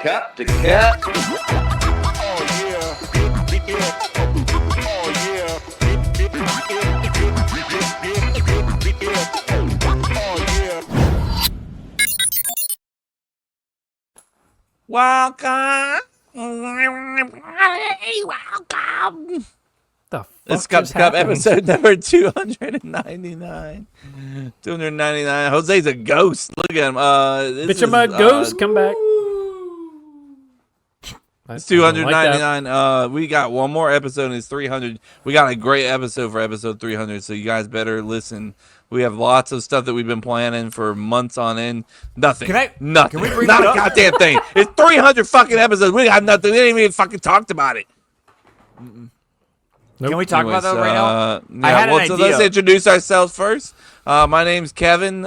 Cup to cup. Welcome. Welcome. The fuck It's Cup just to Cup happened? episode number 299. 299. Jose's a ghost. Look at him. Bitch, I'm a ghost. Come back. It's 299. We got one more episode and it's 300. We got a great episode for episode 300, so you guys better listen. We have lots of stuff that we've been planning for months on end. Nothing. Nothing. Can we bring Not it a up? goddamn thing. It's 300 fucking episodes. We got nothing. We didn't even fucking talked about it. Can we talk about that right now? I had an so idea. let's introduce ourselves first. My name's Kevin.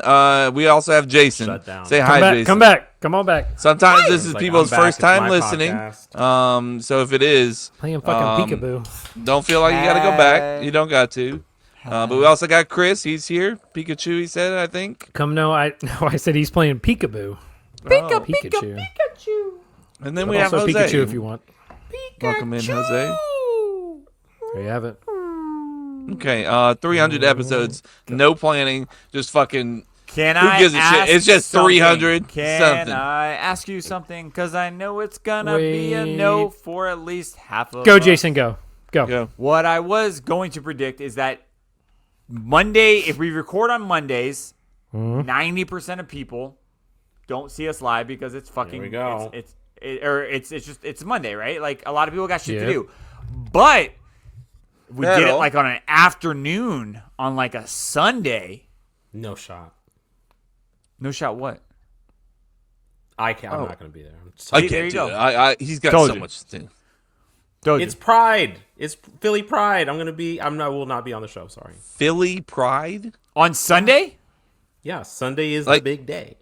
We also have Jason. Shut down. Say hi, Jason. Come back. Come on back. Sometimes this is Like, people's I'm back. first It's time my listening. podcast. So if it is, Playing fucking peekaboo. don't feel like you gotta go back. You don't got to. But we also got Chris. He's here. Pikachu, he said, I think. I said he's playing peekaboo. Pikachu. And then But we have also Jose. Pikachu if you want. Welcome in, Jose. There you have it. Okay, 300 episodes. No planning. Just fucking... Can Who I gives a shit? ask It's just something? 300 Can something. I ask you something? Because I know it's gonna be a no for at least half of Go, us. Jason. Go. Go. What I was going to predict is that Monday, if we record on Mondays, 90% of people don't see us live because it's fucking. Here we go. It's Monday, right? Like a lot of people got shit to Yep. do, but we did it Hell. like on an afternoon on like a Sunday. No shot. No shot. What? I'm not going to be there. I'm I sorry. There can't you do go. it. He's got Told so you. much to do. Told It's you. Pride. It's Philly Pride. I will not be on the show. Sorry. Philly Pride? On Sunday. Yeah, Sunday is Like- the big day.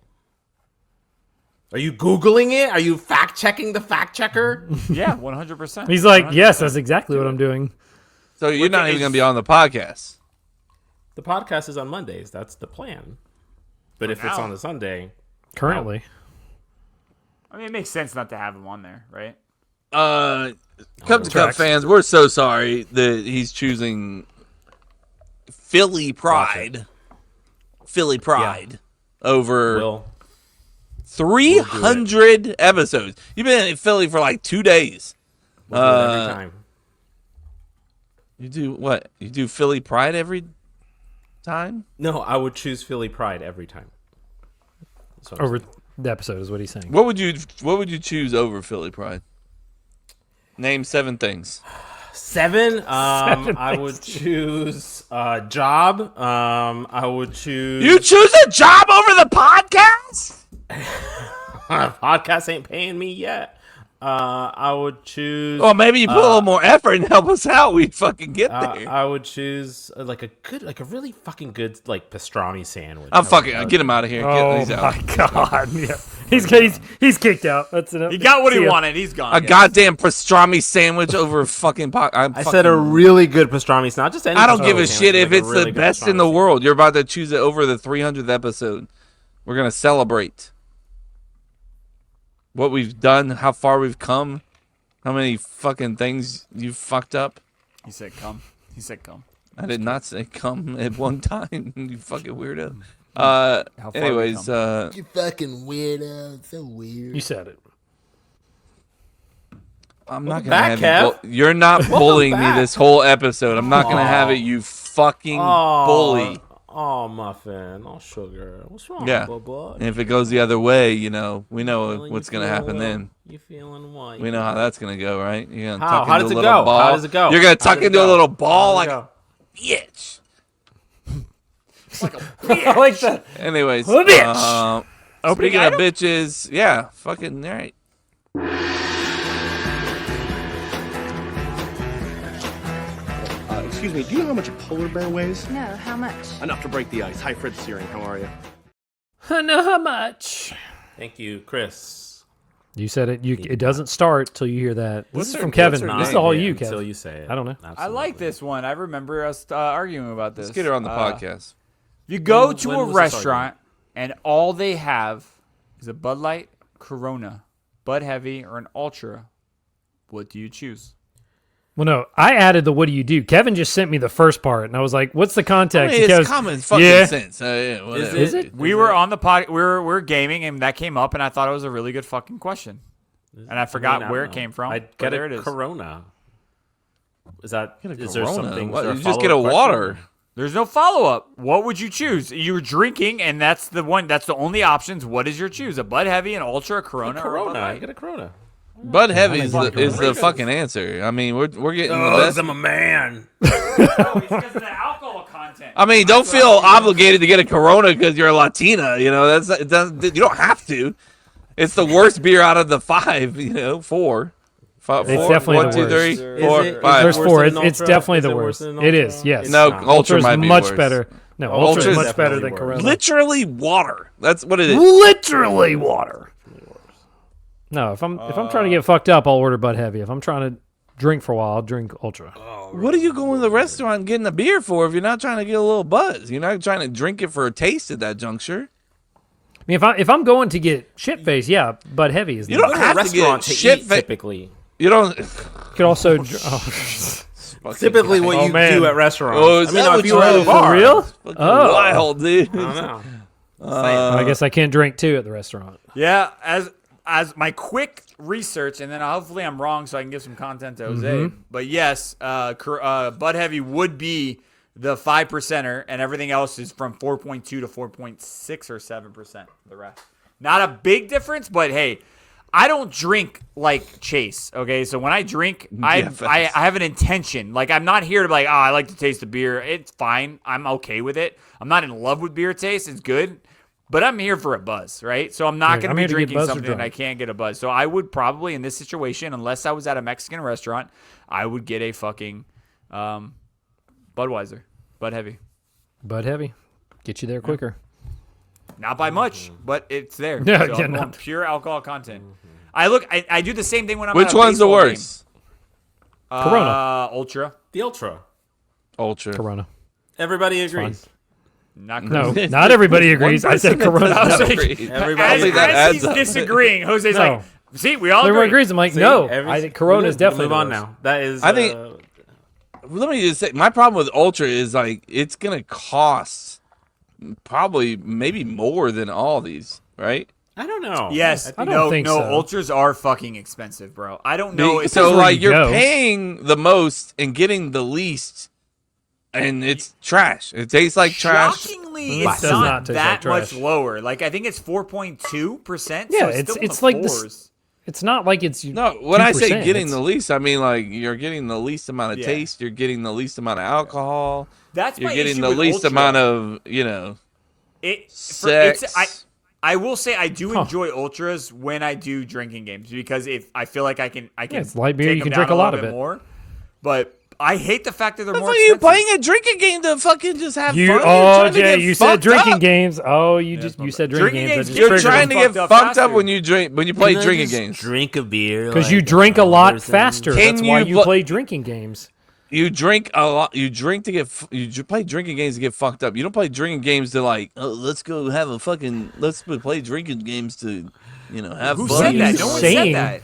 Are you Googling it? Are you fact checking the fact checker? Yeah, 100%. He's like, yes, that's exactly what I'm doing. So you're not day even is- going to be on the podcast. The podcast is on Mondays. That's the plan. But if it's now. on a Sunday, Currently. I mean, it makes sense not to have him on there, right? Cup to Cup fans, we're so sorry that he's choosing Philly Pride. Philly Pride over Will 300 episodes. You've been in Philly for like 2 days. we'll do it every time. You do what? You do Philly Pride every time? No, I would choose Philly Pride every time. That's what I'm Over saying. the episode is what he's saying. What would you choose over Philly Pride? Name 7 things. 7. I would choose job. I would choose. You choose a job over the podcast? Podcast ain't paying me yet. I would choose. Well, maybe you put a little more effort and help us out. We'd fucking get there. I would choose like a really fucking good like pastrami sandwich. I'm fucking get him out of here. He's out. my god! Yeah. He's kicked out. That's enough. He got what See he ya. wanted. He's gone. A goddamn pastrami sandwich over a fucking I said a really good pastrami. It's not just any. I don't give a pastrami shit sandwich, if like a it's really the good best in pastrami the sandwich. world. You're about to choose it over the 300th episode. We're gonna celebrate what we've done, how far we've come, how many fucking things you've fucked up. He said come. He said come. I did not say come at one time. You fucking weirdo. far Anyways, we You fucking weirdo. It's so weird. You said it. I'm not gonna back, have Kev. you. You're not bullying me back. this whole episode. I'm not gonna have it. You fucking bully. Oh, muffin. Oh, sugar. What's wrong, Yeah. Bubba? And if it goes the other way, we know Feeling- what's you gonna feeling happen well? then. You feeling what? We know how that's gonna go, right? You're gonna How? tuck How into does a it little go? ball. How does it go? You're gonna How tuck does it into a go? little ball How like does it bitch. I like that. Anyways, Oh, bitch. speaking of bitches, yeah, fucking all right. Excuse me, do you know how much a polar bear weighs? No, how much? Enough to break the ice. Hi, Fred Searing. How are you? I know how much. Thank you, Chris. You said it. It doesn't start till you hear that. This is her- from Kevin. what's her This is name? all you, Until Kevin. you say it. I don't know. I like this one. I remember us arguing about this. Let's get her on the podcast. You go When- to when a was this restaurant and all they have is a Bud Light, Corona, Bud Heavy, or an Ultra. What do you choose? Well, no, I added the what do you do. Kevin just sent me the first part, and I was like, "What's the I context?" mean, it's Because- common fucking Yeah. sense. Yeah, whatever. Is it? We were on the pod. We were gaming, and that came up, and I thought it was a really good fucking question. And I forgot where it came from. I'd but get there a it is. Corona. Is that? Get a Is there Corona. something? What, is there you just get a follow-up water. question? There's no follow up. What would you choose? You were drinking, and that's the one. That's the only options. What is your choose? A Bud Heavy, an Ultra, a Corona, or a Bud Corona. Light? Get a Corona. Bud Heavy is like the fucking answer. I mean, we're getting the best. I'm a man. No, it's because of the alcohol content. I mean, don't feel obligated to get a Corona because you're a Latina. You know, it doesn't, you don't have to. It's the worst beer out of the 5. You know, 4. It's definitely One, the two, worst. three, Is four, it- is five. There's worse 4. than It's Ultra? definitely Is the it worse worst. than It Ultra? is. Yes. It's No, not. Ultra Ultra's might be much worse. better. No, Ultra's Ultra's much definitely better than worse. Corona. Literally water. That's what it is. Literally water. No, if I'm trying to get fucked up, I'll order Bud Heavy. If I'm trying to drink for a while, I'll drink Ultra. What are you going to the restaurant and getting a beer for if you're not trying to get a little buzz? You're not trying to drink it for a taste at that juncture. I mean, if I'm going to get shit faced, yeah, Bud Heavy is. You the don't Go to have a to restaurant get to shit eat fa- typically. You don't. could also. Typically, what Oh, you man. do at restaurants. Oh, is I mean, that no, what if you you were at do? a bar, For real? Fucking Oh. wild, dude. I don't know. I guess I can't drink too at the restaurant. Yeah, as my quick research, and then hopefully I'm wrong, so I can give some content to Jose. But yes, Bud Heavy would be the 5%er, and everything else is from 4.2 to 4.6 or 7%. The rest, not a big difference, but hey. I don't drink like Chase, okay? So when I drink, I have an intention. Like, I'm not here to be like, I like to taste the beer. It's fine. I'm okay with it. I'm not in love with beer taste. It's good. But I'm here for a buzz, right? So I'm not Right, going I'm to be here to get drinking buzzed or something that I drunk. can't get a buzz. So I would probably, in this situation, unless I was at a Mexican restaurant, I would get a fucking Budweiser. Bud Heavy. Bud Heavy, get you there quicker. Not by much, but it's there. Yeah, So yeah, I'm going not- pure alcohol content. I do the same thing when I'm Which at a one's the baseball game. worst? Corona. Ultra. The Ultra. Ultra. Corona. Everybody agrees. Not No, Corona. not everybody agrees. I said Corona. I was like, Everybody as, think that as adds he's up. disagreeing, Jose's No. like, see, we all Everyone agree. agrees. I'm like, See, no. every- Corona is definitely move the on worst. now. That is. I think- Let me just say, my problem with Ultra is like it's gonna cost probably maybe more than all these, right? I don't know. Yes, I don't think so. Ultras are fucking expensive, bro. I don't know. if So where like you you're go. paying the most and getting the least, and it's trash. It tastes like trash. shockingly, It it's does not not taste that like much trash. lower. Like I think it's 4.2%. Yeah, so it's- still in it's the like this- fours. It's not like it's No, when I say 2%, getting it's- the least, I mean like you're getting the least amount of Yeah. taste. You're getting the least amount of alcohol. That's You're my getting issue the with least Ultra. amount of sex. I will say I do enjoy ultras when I do drinking games because if I feel like I can it's light beer, take you them can drink down a lot little of bit it. more. But I hate the fact that they're That's more why you expensive. playing a drinking game to fucking just have You, fun. You're oh, trying to Jay, get you said fucked drinking up. games. Oh, you said drinking Drinking games. games, That just You're triggered trying me. to get fucked up fucked faster. up when you play drinking games. Drink a beer. Because like you drink a lot person. faster. Can That's why you you pl- play drinking games. You drink a lot. You drink to get. Play drinking games to get fucked up. You don't play drinking games to like. Oh, let's go have a fucking. Let's play drinking games to, have Who fun. said that? you No one saying? said that.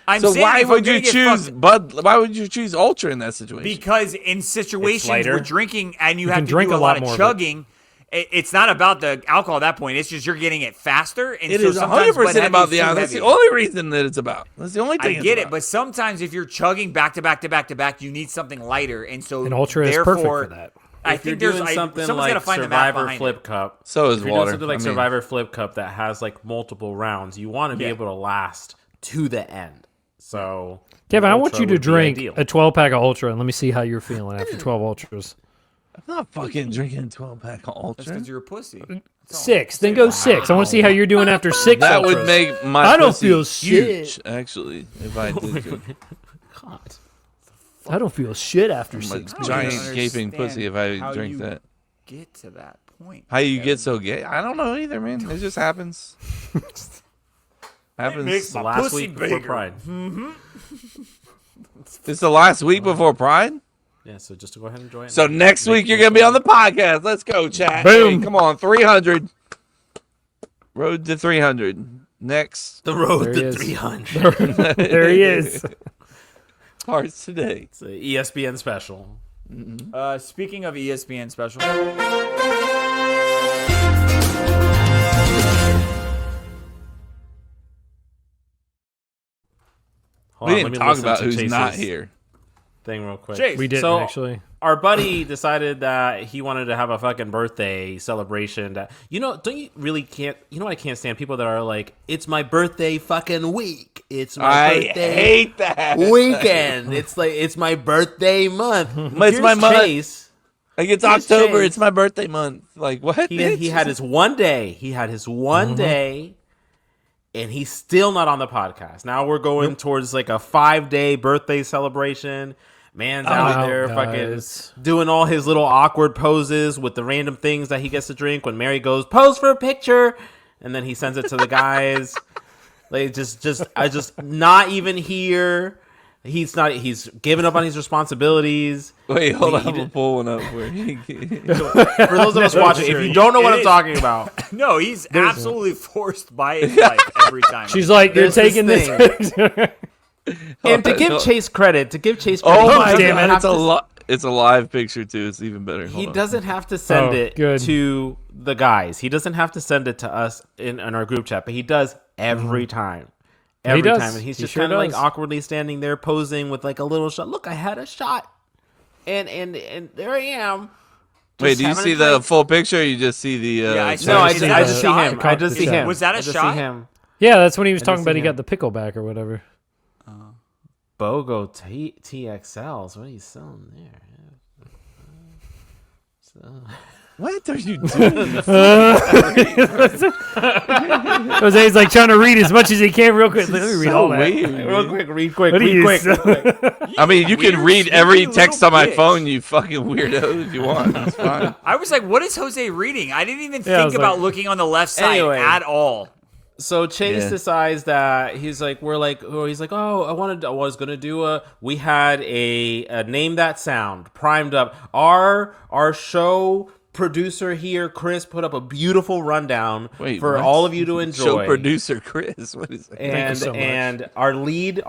I'm So saying why if I'm would gonna you get choose fucked- Bud? Why would you choose Ultra in that situation? Because in situations lighter. where drinking and you have can to drink do a a lot lot more of of it. chugging, it's not about the alcohol at that point. It's just you're getting it faster. And it so is sometimes 100% Bud about Heavy's the too alcohol. That's heavy. the only reason that it's about. That's the only I thing. get it's it, about. but sometimes if you're chugging back to back to back to back, you need something lighter, and so And Ultra is therefore, perfect for that. I If you're think there's doing something someone's like gonna find the math Survivor behind Flip it. Cup. So is if you're water. doing something like I mean- Survivor Flip Cup that has like multiple rounds, you want to be Yeah. able to last to the end. So Kevin, I want Ultra you to would be drink ideal. a 12-pack of Ultra, and let me see how you're feeling after 12 Ultras. I'm not fucking drinking a 12-pack of That's Ultra. because you're a pussy. That's all. 6, then go 6. I want to see how you're doing after 6 That Ultras. would make my I don't pussy feel huge, shit. actually, if I did drink I don't feel shit after a 6. giant even gaping understand pussy if I how drink you that. Get to that point. How you get so gay? I don't know either, man. It just happens. Happens. Makes The my last pussy week before bigger. Pride. It's the last week before Pride. Yeah, so just to go ahead and enjoy it. So next week you're gonna be on the podcast. Let's go, chat. Boom. Hey, come on, 300. Road to 300. Next The road There he to is. 300. There he is. parts today. It's an ESPN special. Speaking of ESPN special, Hold We on, let didn't me talk listen about to who's Chase's not here. Thing real quick. Chase. We didn't So- actually. Our buddy decided that he wanted to have a fucking birthday celebration. That don't you really can't? You know what I can't stand? People that are like, "It's my birthday fucking week. It's my I birthday hate that. weekend. It's like it's my birthday month. It's my Here's month. Chase. Like it's Here's October. Chase. It's my birthday month. Like what? He bitch? had his one day. He had his one day, and he's still not on the podcast. Now we're going towards like a 5-day birthday celebration. Man's out there fucking guys. doing all his little awkward poses with the random things that he gets to drink when Mary goes, pose for a picture, and then he sends it to the guys. Like just not even here. He's given up on his responsibilities. Wait, hold on. He I'm gonna did- pull one up for you. For those of us watching, if you don't know what I'm talking about, no, he's absolutely forced by his wife every time. She's like, you're There's this taking this. and to give Chase credit, Oh he my doesn't damn it, have to- It's a live picture too. It's even better. He Hold on. doesn't have to send Oh, it good. to the guys. He doesn't have to send it to us in our group chat, but he does every time. Every does. time. And he's He just sure kind of like does. awkwardly standing there posing with like a little shot. Look, I had a shot. And there I am. Wait, do you having a see the drink. full picture? Or you just see the. Yeah, I chat? saw No, I Is just, that I a just see shot? him. I just see him. Was that a I just shot? See him. Yeah, that's when he was talking just about see he got him. the pickle back or whatever. BOGO TXLs. What are you selling there? What are you doing? Jose's like trying to read as much as he can real quick. Let me read all that. Real quick, read quick, What are read you quick. so- I mean, you can Weird, read every sneaky text little on my bitch. phone, you fucking weirdo, if you want. It's fine. I was like, what is Jose reading? I didn't even Yeah, I think was about like- looking on the left side Anyway. at all. So Chase Yeah. decides that he's like, I was gonna do we had a name that sound primed up. Our show producer here, Chris, put up a beautiful rundown Wait, for what? all of you to enjoy. Show producer Chris. What is that? and so much. and our lead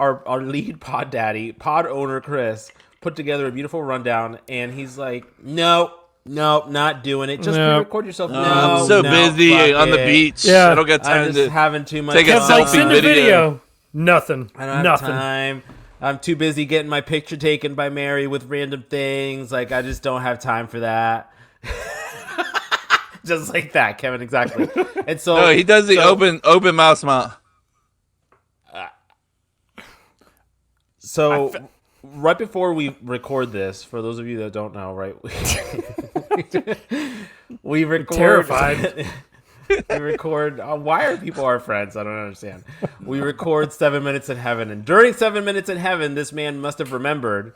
pod daddy, pod owner Chris, put together a beautiful rundown, and he's like, Nope, not doing it. Just Nope. record yourself. No, I'm so no, busy fuck on the it. beach. Yeah. I don't got I'm time just to. having too much take a Kev's like, selfie send a video. video. Nothing. I don't have Nothing. time. I'm too busy getting my picture taken by Mary with random things. Like, I just don't have time for that. Just like that, Kevin, exactly. And so No, he does the open mouth smile. So right before we record this, for those of you that don't know, right, we record. Terrified. We record. Why are people our friends? I don't understand. We record 7 Minutes in Heaven, and during 7 Minutes in Heaven, this man must have remembered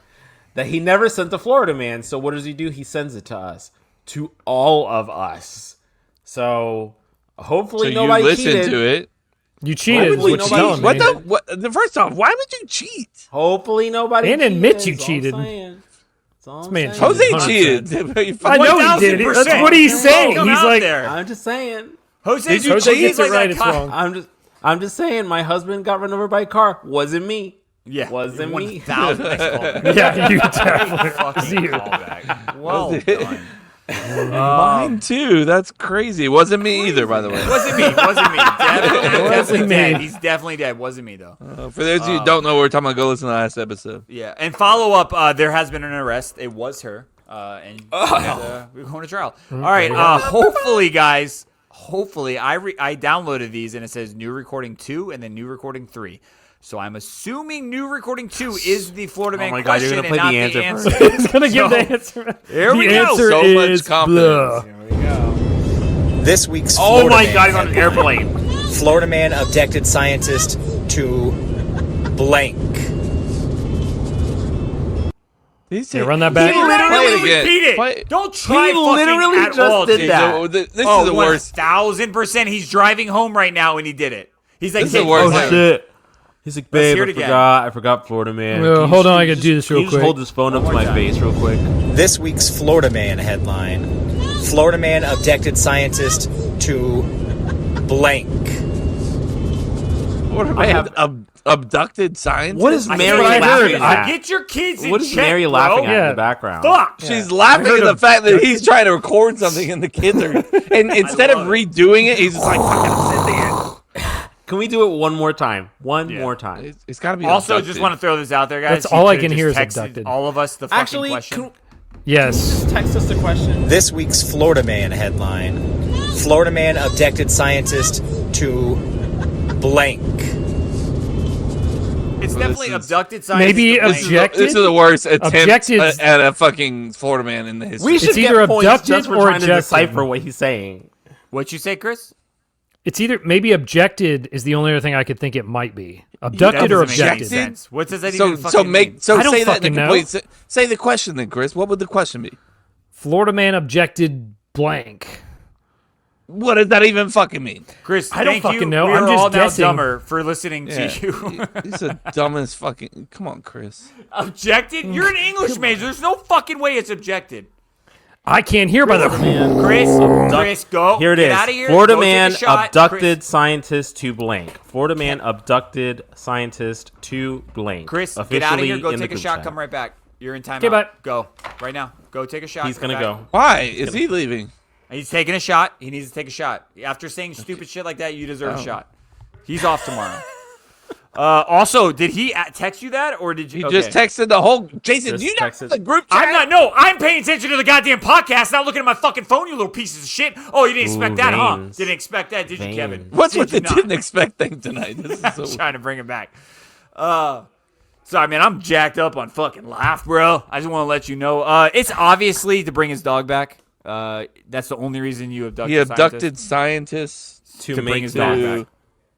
that he never sent the Florida Man. So what does he do? He sends it to us, to all of us. So hopefully So you nobody listen cheated. to it. You cheated. Is Hopefully what you're nobody- telling me. What the? What? The first off, why would you cheat? Hopefully nobody And admit cheated, you is all I'm cheated. saying. That's all I'm man saying. Jose 100%. cheated. I know he did. 1000%. That's what he's saying. Come He's out like, there. I'm just saying. Jose's you Jose cheese gets it like right, that it's cock- wrong. I'm just saying. My husband got run over by a car. Wasn't me. Yeah, Wasn't me. 1,000. Nice callback. yeah, you definitely. Fucking you. callback. Well Was it? done. Mine too. That's crazy. It wasn't me either, by the way. Wasn't me. Definitely Wasn't dead. me. He's definitely dead. Wasn't me though. For those of you who don't know what we're talking about, go listen to the last episode. Yeah. And follow up. There has been an arrest. It was her. And we're going to trial. All right. Hopefully, guys. Hopefully, I downloaded these and it says new recording 2 and then new recording 3. So I'm assuming new recording 2 is the Florida Man my God, you're question gonna and play not the the answer answer. He's gonna give the answer. Here the we go. answer So much is confidence. blah. This week's Oh Florida my Man God! He's on an headline. airplane. Florida man abducted scientist to blank. Yeah, run that back. He literally Play it again. repeat it. Play- Don't try He fucking literally at just all, did dude. that. So, this Oh, is the worst. 1,000%. He's driving home right now and he did it. He's like, This is the "Hey, worst oh, ever. shit. He's like, babe, hear I it again. forgot Florida Man. Hold on, I gotta do this real Can you just quick. hold this phone up to more my time. face real quick? This week's Florida Man headline: Florida man abducted scientist to blank. I have abducted scientists. What is I Mary what I laughing heard. at? Get your kids in What is check, Mary bro. laughing at in Yeah. the background? Fuck. She's laughing at the fact that he's trying to record something and the kids are, and instead of love it. redoing it, he's just like, fucking sit there. Can we do it one more time? One more time. It's got to be Also, abducted. just want to throw this out there, guys. That's You all I could've can just hear is texted abducted. all of us the fucking Actually, question. Yes. text us the question. This week's Florida Man headline: Florida man abducted scientist to blank. It's Well, definitely this is- abducted science. Maybe to blank. objected? This is the worst attempt Objected- at a fucking Florida man in the history. We should It's get either points abducted just for or trying to ejected. decipher what he's saying. What'd you say, Chris? It's either maybe objected is the only other thing I could think it might be. Abducted That or doesn't make any objected. sense. What does that so even fucking mean? I don't say that fucking in the know. complete. Say the question then, Chris. What would the question be? Florida man objected blank. What does that even fucking mean? Chris, I don't thank fucking you. know. We I'm are just all guessing. now dumber for listening to you. He's the dumbest fucking. Come on, Chris. Objected? You're an English major. There's no fucking way it's objected. I can't hear by the Chris, go. Here it Get is. out of here. Florida Go take a man shot. abducted Chris, scientist to blank. Florida man abducted scientist to blank. Chris, get Officially out of here. Go in the take a group shot. chat. Come right back. You're in timeout. Okay, bye. Go right now. Go take a shot. He's Come gonna back. go. Why is he leaving? He's taking a shot. He needs to take a shot. After saying stupid shit like that, you deserve a shot. He's off tomorrow. Also, did he text you that, or did you? He just texted the whole. Jason, Just you not texted- the group chat? I'm not. No, I'm paying attention to the goddamn podcast, not looking at my fucking phone. You little pieces of shit. Oh, you didn't expect that, huh? veins. Didn't expect that, did you, Kevin? Veins. What's Did with you the not? didn't expect thing tonight? This is I'm so. trying to bring it back. Sorry, man. I'm jacked up on fucking laugh, bro. I just want to let you know. It's obviously to bring his dog back. That's the only reason you abducted. He abducted scientists to make bring his dog to, back.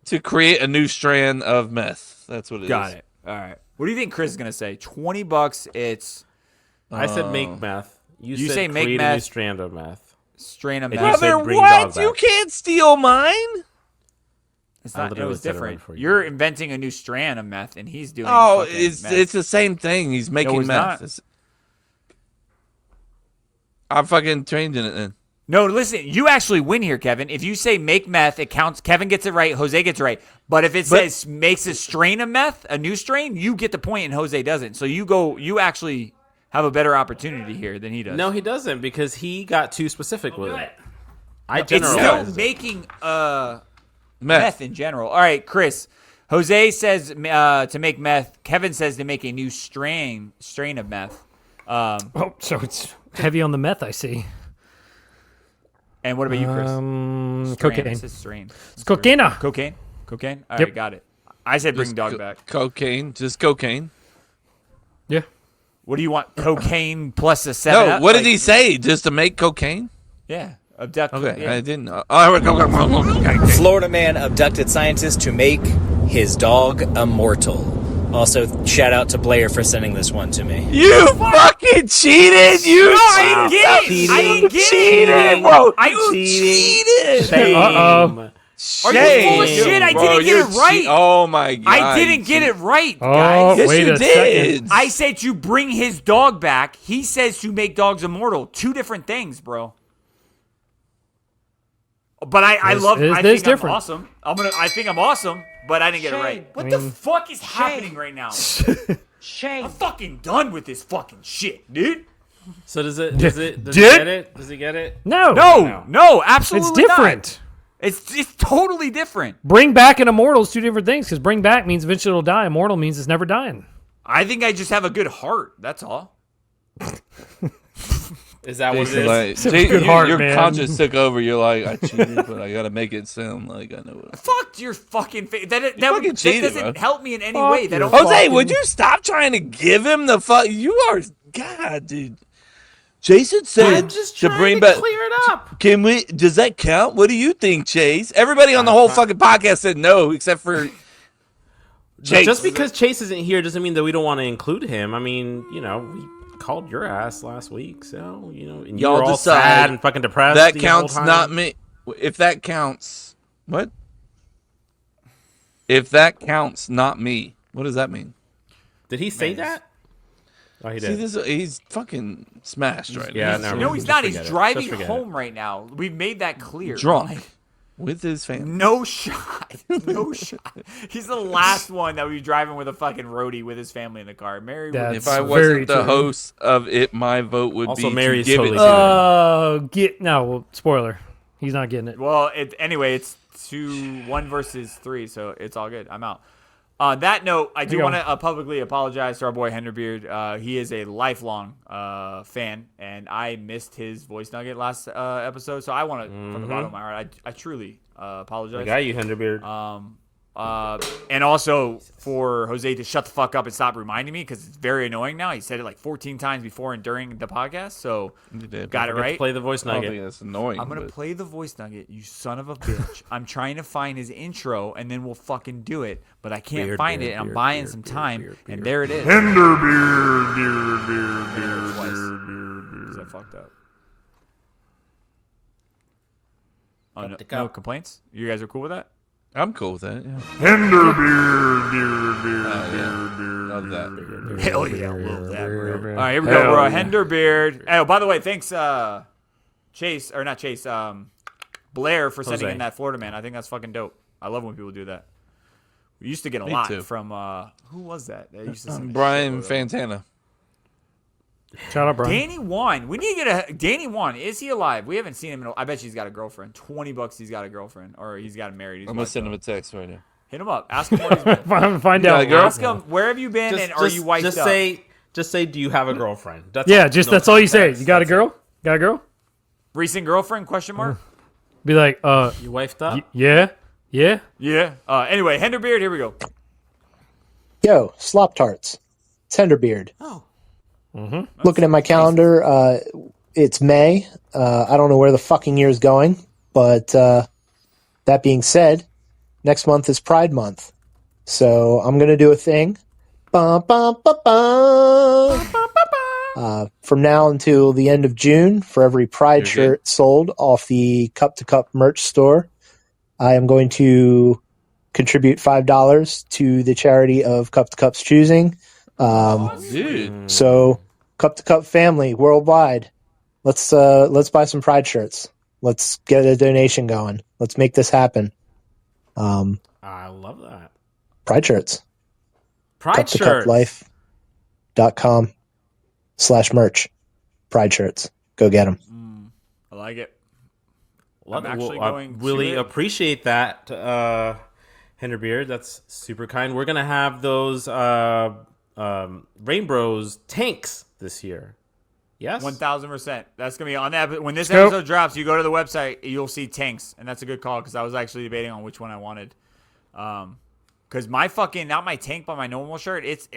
to create a new strand of meth. That's what it is. Got it. All right. What do you think Chris is gonna say? $20. It's I said make meth. You said say make create a new meth. strand of meth. strain of It meth. just said Brother, bring dog what? You back. can't steal mine. It's I not. It literally was said it right different. before you You're did. inventing a new strand of meth, and he's doing. Oh, fucking it's meth. it's the same thing. He's making it's meth. not. It's- I'm fucking changing it then. No, listen. You actually win here, Kevin. If you say make meth, it counts. Kevin gets it right. Jose gets it right. But if it says makes a strain of meth, a new strain, you get the point, and Jose doesn't. So you go. You actually have a better opportunity here than he does. No, he doesn't because he got too specific with it. I it's still generalized. making Meth. meth in general. All right, Chris. Jose says to make meth. Kevin says to make a new strain of meth. Oh, so it's heavy on the meth, I see. And what about you, Chris? Strain. Cocaine. It says strain. It's cocaina. Cocaine? Cocaine? All Yep. right, got it. I said bring Just dog back. Cocaine. Just cocaine. Yeah. What do you want? Cocaine plus a 7 No, what did he say? Just to make cocaine? Yeah. Abduct. Okay, yeah. I didn't know. Oh, go. Florida man abducted scientist to make his dog immortal. Also, shout out to Blair for sending this one to me. You fucking cheated! You No, I didn't get it. I didn't get cheated, it. bro! I cheated! Shame. Uh-oh. Are you full of shit? I Bro, didn't get you're it right. Oh my god! I didn't get it right, Oh, guys. Yes, wait you a did. second. I said to bring his dog back. He says to make dogs immortal. Two different things, bro. But I This love. is- I this think I'm different. awesome. I think I'm awesome, but I didn't get it right. What the fuck is happening right now? I'm fucking done with this fucking shit, dude. So does he get it? Does he get it? No. No, absolutely It's different. not. It's totally different. Bring back and immortal is two different things because bring back means eventually it'll die. Immortal means it's never dying. I think I just have a good heart. That's all. Is that what it Jason, is? like, good heart, your man. conscience took over. You're like, I cheated, but I gotta make it sound like I know it. Fuck your fucking face. That fucking cheated, doesn't bro. help me in any Fuck way. That your don't. Jose, would you stop trying to give him the fuck? You are, God, dude. Jason said I'm just to trying bring to back. clear it up. Can we? Does that count? What do you think, Chase? Everybody on the whole fucking podcast said no, except for Chase. Just because Chase isn't here doesn't mean that we don't want to include him. I mean, we called your ass last week, so and you Y'all were all decide. sad and fucking depressed. that the whole counts, time. not me. If that counts, what? If that counts, not me. What does that mean? Did he say that? Oh, he See, did. he's fucking smashed right Yeah, now. no. No, he's Just not. He's forget it. driving Just forget home right now. We've made that clear. Drunk Like, with his family. no shot. No shot. He's the last one that would be driving with a fucking roadie with his family in the car. Mary would That's If I very wasn't the true. host of it, my vote would Also, be Mary's to give totally it to him. Well, spoiler. He's not getting it. Well, anyway, it's 2-1 versus 3, so it's all good. I'm out. On that note, I do you want go. to publicly apologize to our boy Henderbeard. He is a lifelong fan, and I missed his voice nugget last episode, so I want to, from the bottom of my heart, I truly apologize. I got you, Henderbeard. And also for Jose to shut the fuck up and stop reminding me, because it's very annoying now. He said it like 14 times before and during the podcast, so got it right. Play the voice I don't nugget. think that's annoying. I'm going to but- play the voice nugget, you son of a bitch. I'm trying to find his intro, and then we'll fucking do it. But I can't find it, and I'm buying some time, and there it is. Henderbeard, Is that fucked up? Oh, no complaints? You guys are cool with that? I'm cool with that. Yeah. Henderbeard, Love that. Hell yeah, love that, bro. All right, here we go, bro. Henderbeard. Oh, by the way, thanks, Chase, or not Chase, Blair for sending Jose. in that Florida man. I think that's fucking dope. I love when people do that. We used to get a Me lot too. from, who was that? That used to send a Brian shitload of- Fantana. Shout out, Brian. Danny Wan. We need to get a Danny Wan. Is he alive? We haven't seen him. I bet he's got a girlfriend. $20 he's got a girlfriend, or he's got married. He's I'm gonna wiped send up. him a text right now. Hit him up. Ask him where he's been. Find got out. a girl? Ask him where have you been, and are you wiped just up? say, do you have a girlfriend? That's Yeah, all. just No that's all you say. context. You got a That's girl? Got a girl? Recent girlfriend? Question mark. Be like, it. You wifed up? yeah. Yeah. Anyway, Henderbeard. Here we go. Yo, Slop Tarts. It's Henderbeard. Oh. Looking at my calendar, it's May. I don't know where the fucking year's going, but that being said, next month is Pride Month. So I'm going to do a thing. Bum, bum, bum, bum. From now until the end of June, for every Pride shirt sold off the Cup to Cup merch store, I am going to contribute $5 to the charity of Cup to Cup's choosing. Dude. So, Cup to Cup family worldwide, let's buy some Pride shirts. Let's get a donation going. Let's make this happen. I love that. Pride shirts. Pride shirts. CupToCupLife.com/merch. Pride shirts. Go get them. I like it. Love I'm it. actually Well, going I really to- appreciate that, Henderbeard. That's super kind. We're gonna have those Rainbows tanks this year. Yes, 1,000%. That's gonna be on that. When this Scope. episode drops, you go to the website, you'll see tanks, and that's a good call because I was actually debating on which one I wanted. Because my fucking not my tank, but my normal shirt, it's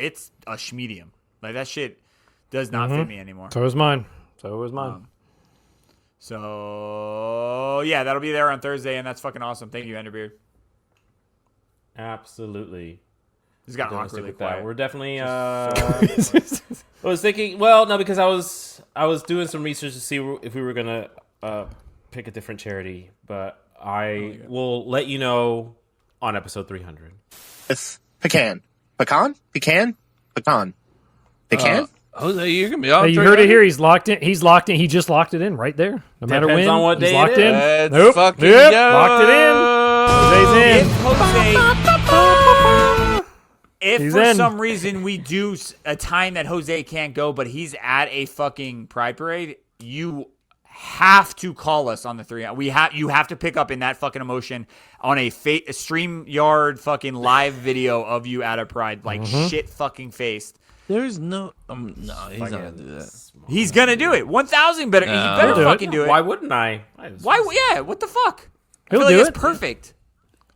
a schmedium. Like that shit does not fit me anymore. So was mine. So was mine. So yeah, that'll be there on Thursday, and that's fucking awesome. Thank you, Henderbeard. absolutely. This got Gonna stick awkwardly with that. quiet. We're definitely. I was thinking. Well, no, because I was doing some research to see if we were gonna pick a different charity, but I will let you know on episode 300. It's pecan. Pecan? Pecan? Pecan. Pecan? Jose, you're gonna be on. Hey, you heard it here. He's locked in. He's locked in. He just locked it in right there. No matter Depends when. on what he's day it locked is. in. Let's Nope. fucking Yep. go. Locked it in. Jose's in. If He's for in. some reason we do a time that Jose can't go, but he's at a fucking Pride Parade, you have to call us on the 3. You have to pick up in that fucking emotion on a StreamYard fucking live video of you at a Pride, like shit fucking faced. There's no. No, he's not gonna do that. He's gonna do it. 1,000 better. He better He'll do it. fucking do it. Why wouldn't I? Why? Yeah. What the fuck? I He'll feel do like it. it's perfect.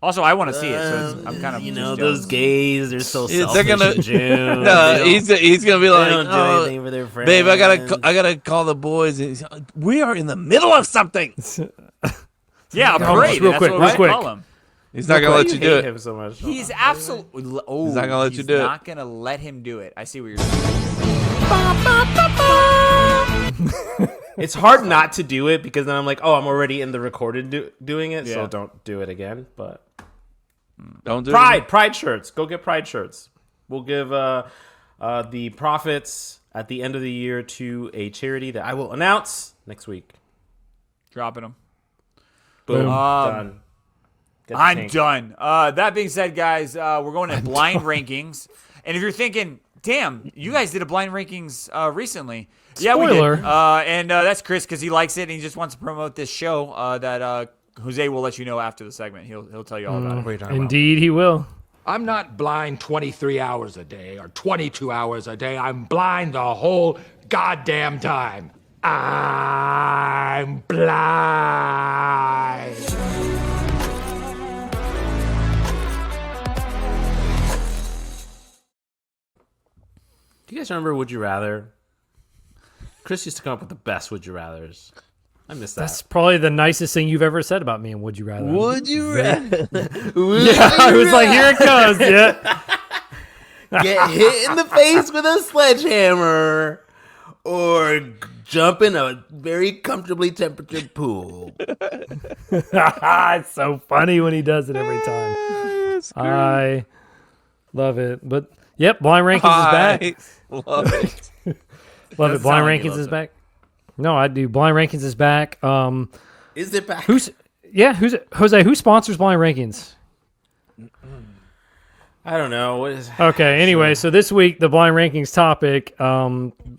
Also, I want to see it, so I'm kind of those gays are so Yeah, they're gonna. in June. No, he's gonna be like, don't do "Oh, anything for their friends. babe, I gotta call the boys. And we are in the middle of something. Yeah, a Just parade. real That's quick, what real we quick. call him. He's not gonna let you do hate it. him so much. He's absolutely. Oh, He's not gonna let you do it. He's not gonna let him do it. I see what you're saying. It's hard not to do it because then I'm like, oh, I'm already in the recorded doing it, so Yeah. don't do it again. But Don't do Pride shirts. Go get Pride shirts. We'll give the profits at the end of the year to a charity that I will announce next week. Dropping them. Boom. Done. Get the I'm tank. done. That being said, guys, we're going to blind rankings. And if you're thinking, damn, you guys did a blind rankings recently. Yeah, we Spoiler. did. And that's Chris because he likes it and he just wants to promote this show that Jose will let you know after the segment. He'll tell you all about it. Indeed, he will. I'm not blind 23 hours a day or 22 hours a day. I'm blind the whole goddamn time. I'm blind. Do you guys remember Would You Rather? Chris used to come up with the best Would You Rathers. I miss that. That's probably the nicest thing you've ever said about me and Would You Rather. Would you rather? Yeah, I was like, here it goes. Yeah. Get hit in the face with a sledgehammer or jump in a very comfortably temperatured pool. It's so funny when he does it every time. I love it. But, yep, Blind Rankings is back. Love it. Love it. Doesn't Blind sound like he Rankings loves is it. back. No, I do. Blind Rankings is back. Is it back? Who's Jose? Who sponsors Blind Rankings? I don't know. What is Okay. Anyway, so this week the Blind Rankings topic.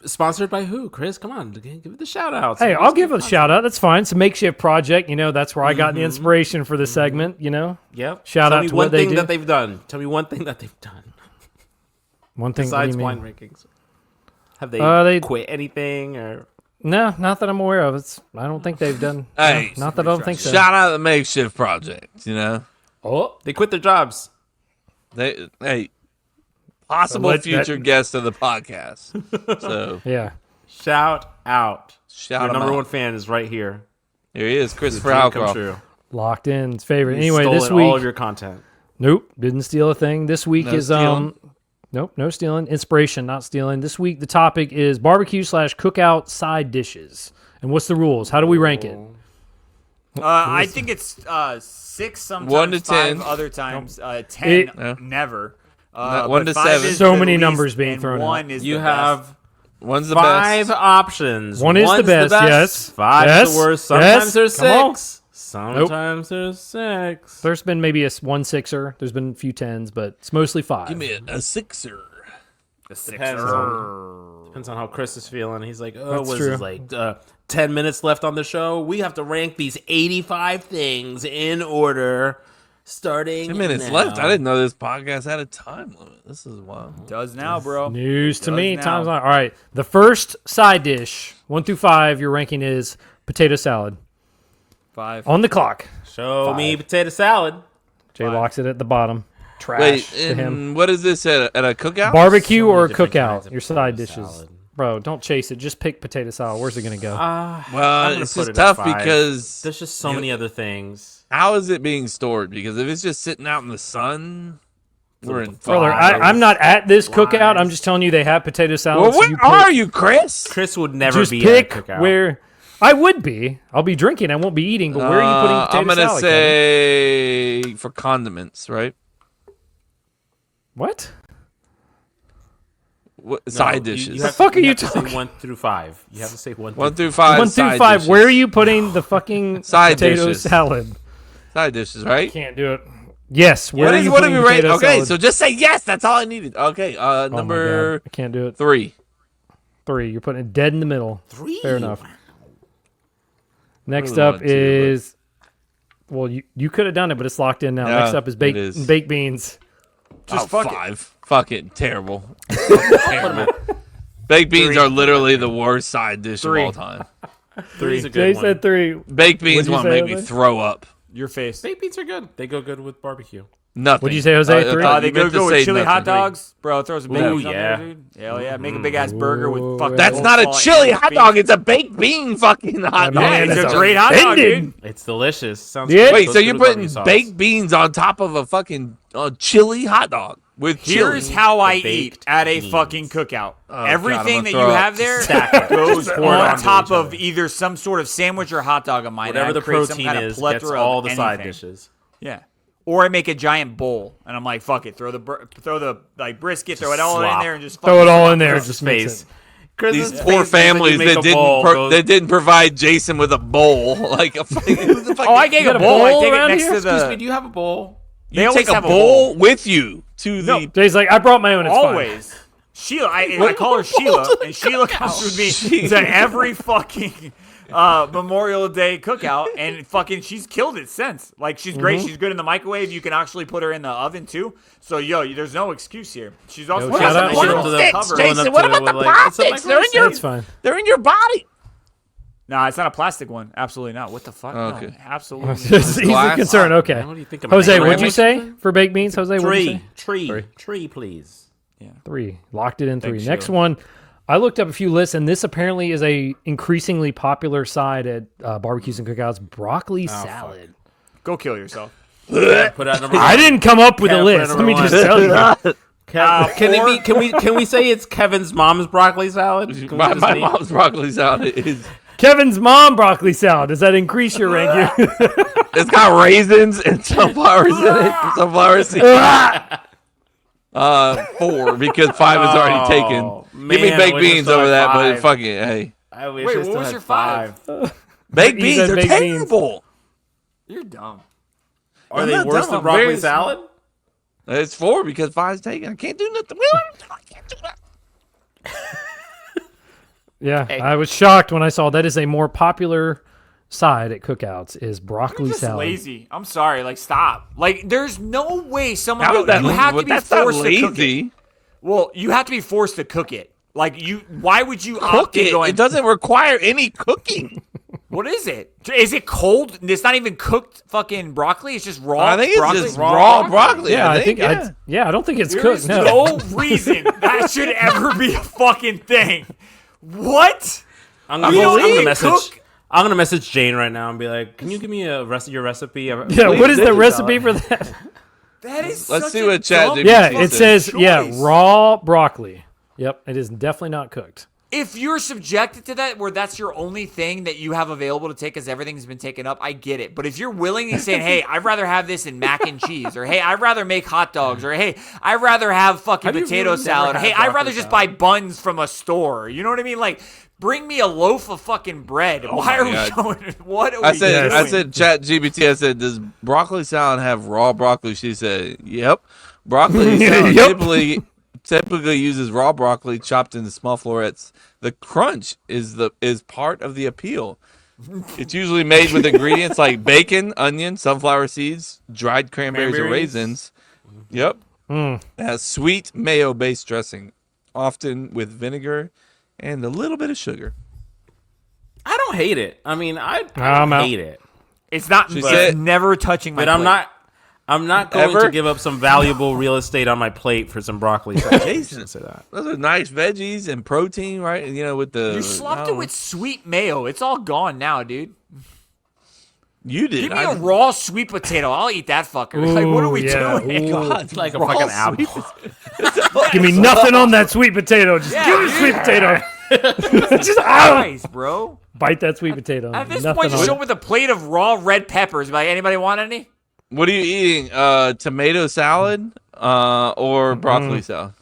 sponsored by who? Chris, come on, give it the shout outs. Hey, I'll give it a shout out. That's fine. It's a makeshift project. You know, that's where I got the inspiration for the segment. You know, Yep. Shout Tell out me to one what they thing do. that they've done. Tell me one thing that they've done one thing. besides what do you mean? blind rankings. Have they, They- quit anything or? No, not that I'm aware of. I don't think they've done. Hey, not that I don't think so. Shout out the makeshift project. You know, Oh, they quit their jobs. hey, possible future guest of the podcast. So Yeah. Shout out. shout Your him number out. one fan is right here. Here he is, Christopher Dream come Howcroft. true. Locked in. It's favorite. He's Anyway, this stolen all of week. your content. Nope. Didn't steal a thing. This week No is stealing? Nope, no stealing. Inspiration, not stealing. This week the topic is barbecue/cookout side dishes. And what's the rules? How do we rank it? I think it's 6 sometimes, 1 to 5 10. other times, 10 No. never. Not 1 but to 5 7. is So the many least, numbers being and thrown out. 1 is You the have One's the 5 best. options. One is the One's best, yes. 5's Yes. the worst. Sometimes Yes. there's Come on. 6. Sometimes there's 6. There's been maybe a 1 6er. There's been a few 10s, but it's mostly 5. Give me a sixer. best. Depends on how Chris is feeling. He's like, oh, That's what is true. this, like 10 minutes left on the show? We have to rank these 85 things in order, starting 10 minutes now. left. I didn't know this podcast had a time limit. This is wild. Does now, bro. News to Does me. now. Time's on. All right. The first side dish, 1 through 5, your ranking is potato salad. 5. On the clock. Show me potato salad. Jay locks it at the bottom. Trash Wait, to him. and what is this at a cookout? Barbecue So many or different kinds cookout? of Your side potato dishes. salad. Bro, don't chase it. Just pick potato salad. Where's it going to go? I'm Well, gonna it's put just it at tough 5. because There's just so many other things. how is it being stored? Because if it's just sitting out in the sun, we're in Brother, fire. I'm not at this cookout. I'm just telling you they have potato salad. Well, so where you are you, Chris? Chris would never Just be pick at a cookout. where I would be. I'll be drinking. I won't be eating. But where are you putting potato I'm gonna salad? Kevin? say for condiments, right? What? What, No, side you- dishes. You have, fuck are you have to say talking? 1 through 5. You have to say 1 1 through 5. 1 through side 5. dishes. Where are you putting the fucking Side potato dishes. salad? Side dishes, right? Can't do it. Yes. Where What are is you what are putting we rating? potato Okay, salad? so just say yes. That's all I needed. Okay, Oh my number God, I can't do it. 3. 3. You're putting it dead in the middle. 3. Fair enough. Next really up want to, is, well, you could have done it, but it's locked in now. Yeah, Next up is it is. baked beans. Just 5. Fucking terrible. Terrible. Baked beans are literally the worst side dish of all time. 3's a good Jay one. said 3. Baked beans What'd you want to say, make me Jose? throw up. Your face. Baked beans are good. They go good with barbecue. Nothing. What'd you say, Jose? 3? thought They you go meant to good with say chili hot nothing. dogs. Bro, throw some baked Ooh, beans on yeah. there, dude. Hell yeah. Make a big ass burger with fucking. That's not a coleslaw chili and hot beef. dog. It's a baked bean fucking hot dog. Yeah, Man, it's that's a great hot dog, offended. dude. It's delicious. Sounds Yeah. good. Wait, Goes so good you're with putting barbecue sauce. baked beans on top of a fucking chili hot dog with Here's chili? how I baked eat at a beans. fucking cookout. God, Everything I'm that gonna you throw have up. there Stack it. goes Just pour it on onto top each of other. either some sort of sandwich or hot dog of mine. Whatever and the I create some protein kind of is, gets plethora all of the side anything. dishes. Yeah. Or I make a giant bowl, and I'm like, fuck it, throw the brisket, throw it all in there, and just Throw it all in there. Chris's Just face. These poor families that didn't provide Jason with a bowl. Like, who the fuck? Oh, I gave a bowl. I take it next to the. Excuse me, do you have a bowl? You take a bowl with you to the. Jay's like, I brought my own. It's Always. Fine. Sheila, I call her Sheila, and Sheila comes with me to every fucking Memorial Day cookout, and fucking she's killed it since. Like, she's great. She's good in the microwave. You can actually put her in the oven too. So there's no excuse here. She's also what about the plastics, Jason? What about the plastics? They're in your body. No, it's not a plastic one. Absolutely not. What the fuck? Okay. No, absolutely. He's concerned. Okay. What do you think of Jose, what'd you say for baked beans? Jose, what'd you say? Tree, please. Yeah. 3. Locked it in 3. Thanks, Next Sheila. one. I looked up a few lists, and this apparently is a increasingly popular side at barbecues and cookouts. Broccoli salad. Fuck. Go kill yourself. Put out number I didn't come up with a list. Let me just tell you. Can we say it's Kevin's mom's broccoli salad? My mom's broccoli salad is. Kevin's mom broccoli salad. Does that increase your rank here? It's got raisins and sunflowers in it. Sunflower seeds. 4 because 5 is already taken. Give me baked beans over that, but fuck it. Hey. I wish Wait, I what still was had your 5? Baked beans are baked beans. terrible. You're dumb. Are they worse than broccoli salad? It's 4 because 5 is taken. I can't do nothing. I can't do that. Yeah, I was shocked when I saw that is a more popular side at cookouts is broccoli Just salad. lazy. I'm sorry. Like, stop. Like, there's no way someone. How is that? You have to be That's not forced to cook it. lazy. Well, you have to be forced to cook it. Like, why would you Cook opt in it. going? It doesn't require any cooking. What is it? Is it cold? It's not even cooked fucking broccoli. It's just raw. I think it's broccoli? just raw broccoli. Yeah, I think. I don't think it's There cooked. is No. no reason that should ever be a fucking thing. What? I'm gonna message Jane right now and be like, "Can you give me your recipe?" Yeah, what is the recipe for that? That is. Let's such see a what Chat dumb GPT Yeah, fucking it says choice. raw broccoli. Yep, it is definitely not cooked. If you're subjected to that, where that's your only thing that you have available to take because everything's been taken up, I get it. But if you're willing and saying, hey, I'd rather have this in mac and cheese, or hey, I'd rather make hot dogs, or hey, I'd rather have fucking potato salad, or hey, I'd rather just buy buns from a store. You know what I mean? Like, bring me a loaf of fucking bread. Why are we going? What are we doing? I said, Chat GPT. I said, does broccoli salad have raw broccoli? She said, yep. Broccoli salad typically uses raw broccoli chopped into small florets. The crunch is part of the appeal. It's usually made with ingredients like bacon, onion, sunflower seeds, dried cranberries or raisins. Yep. It has sweet mayo-based dressing, often with vinegar and a little bit of sugar. I don't hate it. I mean, I hate it. It's not. It's never touching my. But plate. I'm not going to give up some valuable real estate on my plate for some broccoli. Jason, say that. Those are nice veggies and protein, right? You know, with the You slopped it with sweet mayo. It's all gone now, dude. You did. Give me a raw sweet potato. I'll eat that fucker. Like, what are we doing? God, It's like a fucking apple. Give me nothing on that sweet potato. Just give me sweet potato. Just eyes, bro. Bite that sweet potato. At this Nothing point, just on show it. up with a plate of raw red peppers. Like, anybody want any? What are you eating? Tomato salad or broccoli salad?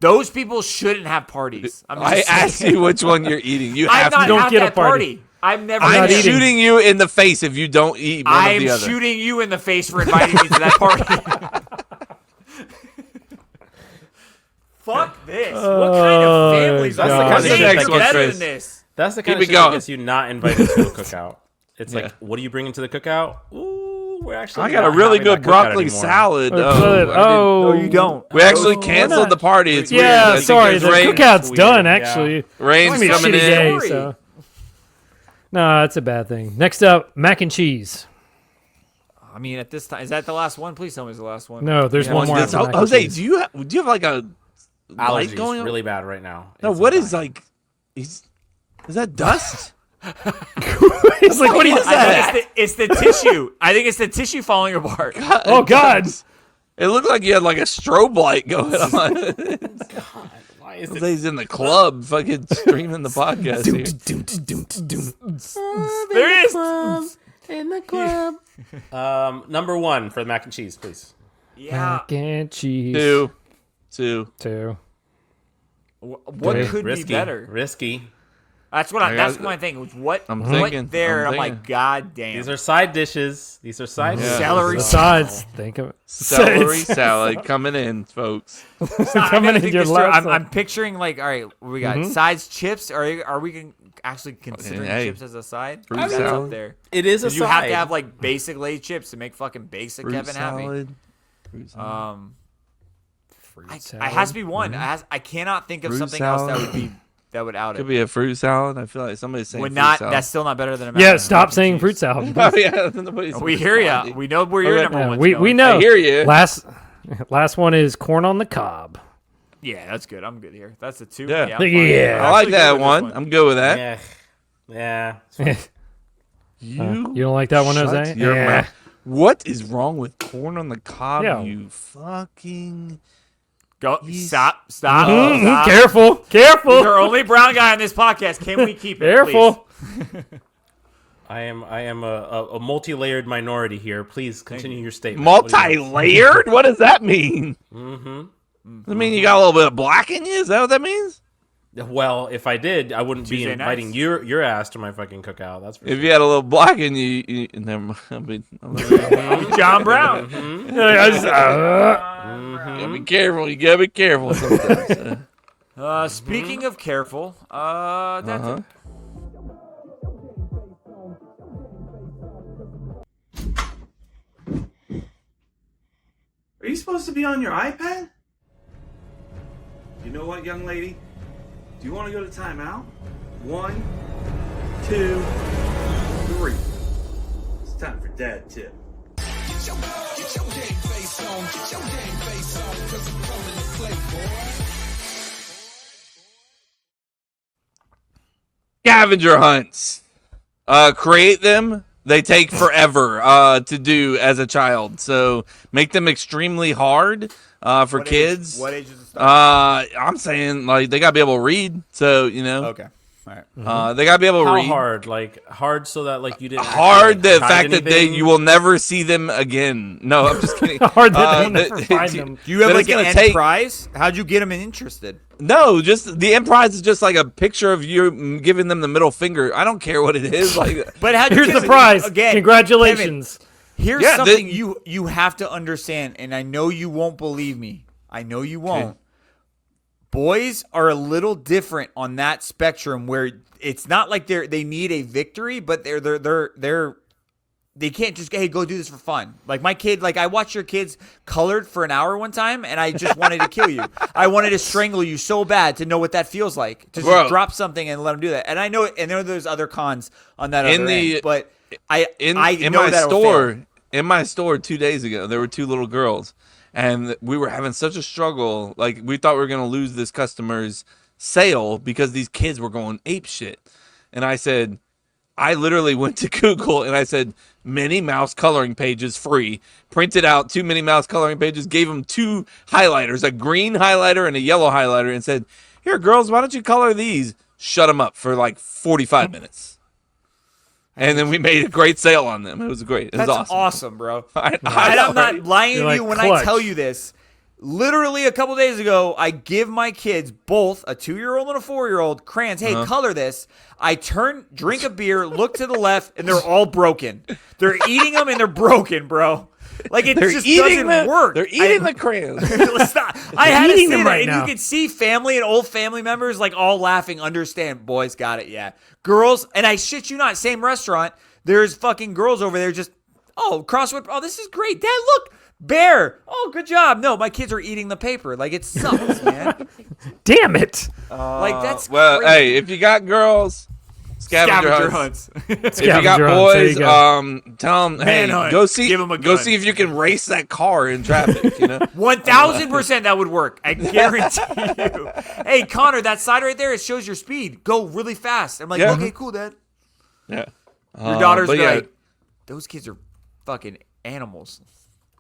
Those people shouldn't have parties. I asked you which one you're eating. You have I'm to. not get a at that party. I'm never. I'm there. shooting you in the face if you don't eat one of I'm the other. shooting you in the face for inviting me to that party. Fuck this. What kind of families That's are the kind of these? shit You're that better gets- than this. That's the kind Keep of it shit that going. gets you not invited to a cookout. It's Yeah. like, what are you bringing to the cookout? Ooh, we're actually. I got a not really having that good cookout broccoli anymore. salad. Oh, you don't. We actually we're canceled not- the party. It's weird. I Yeah, think sorry. it's The rain. cookout's weird, done, yeah. actually. Rain's It's a coming shitty in. day, so. No, that's a bad thing. Next up, mac and cheese. I mean, at this time, is that the last one? Please tell me it's the last one. No, there's one more. This- after mac and Jose, cheese. do you have like a light Allergies going on? really bad right now. No, It's what like- is like? Is that dust? He's like, what do you I think it's the tissue. I think it's the tissue falling apart. Oh, God. It looked like you had like a strobe light going on. Why is it? Jose's in the club, fucking streaming the podcast here. There it is. In the club. Number 1 for the mac and cheese, please. Yeah. Mac and cheese. Two. What could Risky. be better? Risky. That's my thing. What I'm what thinking. there? I'm I'm like, thinking. God damn. These are side dishes. Celery Besides, think of it. Celery salad coming in, folks. Coming in your last I'm picturing like, all right, we got sides chips. Are we actually considering Hey, chips as a side? fruit That's salad. up there. It is a 'Cause side. you have to have like basic Lay's chips to make fucking basic Fruit Kevin happy. salad. Fruit salad. It has to be one. I cannot think of Fruit something salad. else that would out Could it. be a fruit salad. I feel like somebody's saying Would fruit not. salad. That's still not better than a mac Yeah, and stop cheese. saying fruit salad. Oh yeah, nobody's We hear ya. responding. We know where your Okay. number Yeah, one's we going. know. I hear you. Last one is corn on the cob. Yeah, that's good. I'm good here. That's a 2. Yeah. I'm fine. Yeah. I'm I like actually good that with this one. I'm good with that. Yeah. You You don't like that one, shut Jose? your Yeah. mouth. What is wrong with corn on the cob? Yeah. You fucking. Go. He's- Stop. Careful. You're the only brown guy on this podcast. Can we keep it? Careful. I am a multi-layered minority here. Please continue your statement. What do you- Multi-layered? What does that mean? Does it mean you got a little bit of black in you? Is that what that means? Well, if I did, I wouldn't be Tuesday inviting nights. your ass to my fucking cookout. That's for If sure. you had a little black in you, never mind. I'm John Brown. gotta be careful. You gotta be careful sometimes. Speaking of careful, that's it. Are you supposed to be on your iPad? You know what, young lady? Do you want to go to timeout? 1, 2, 3. It's time for dad tip. Scavenger hunts. Create them. They take forever to do as a child. So make them extremely hard for What kids. What age is it? Start? I'm saying like they gotta be able to read. So you know, Okay. All right. they gotta be able to How read. hard? Like hard so that like you didn't Hard. actually, The like, fact hide that anything? you will never see them again. No, I'm just kidding. Hard that they'll never find them. Do you have that like it's gonna an end take- prize? How'd you get them interested? No, just the end prize is just like a picture of you giving them the middle finger. I don't care what it is. Like, But how'd you Here's get the it? prize. Again, Congratulations. Kevin, here's Yeah, something you have to understand, and I know you won't believe me. I know you won't. Okay. Boys are a little different on that spectrum where it's not like they need a victory, but they can't just go do this for fun. Like my kid, like I watched your kids colored for an hour one time, and I just wanted to kill you. I wanted to strangle you so bad to know what that feels like to just Bro. drop something and let them do that. And I know, and there are those other cons on that In other the- end, but in I know my that'll fail. store, in my store 2 days ago, there were 2 little girls, and we were having such a struggle. Like we thought we were gonna lose this customer's sale because these kids were going ape shit. And I said, I literally went to Google and I said, Minnie Mouse coloring pages free. Printed out 2 Minnie Mouse coloring pages, gave them 2 highlighters, a green highlighter and a yellow highlighter, and said, here, girls, why don't you color these? Shut them up for like 45 minutes. And then we made a great sale on them. It was great. It was That's awesome. bro. I And I'm know, not lying You're to you like when I clutch. tell you this. Literally a couple days ago, I give my kids both a 2-year-old and a 4-year-old crayons. Hey, color this. I drink a beer, look to the left, and they're all broken. They're eating them and they're broken, bro. Like it just doesn't work. They're eating the crayons. Stop. I had to eating say them that, right and now. you could see family and old family members like all laughing. Understand, boys got it. Yeah, girls, and I shit you not, same restaurant. There's fucking girls over there just crossword. Oh, this is great, Dad. Look, bear. Oh, good job. No, my kids are eating the paper. Like it sucks, man. Damn it. Like that's Well, crazy. hey, if you got girls, scavenger hunts. If you got Scavenger hunts, there boys, you go. tell them, hey, Manhunt. go see, Give 'em a go gun. see if you can race that car in traffic. You know, 1000% that would work. I guarantee you. Hey, Connor, that side right there, it shows your speed. Go really fast. I'm like, Yeah. okay, cool, Dad. yeah. Your daughter's but yeah, like, those kids are fucking animals.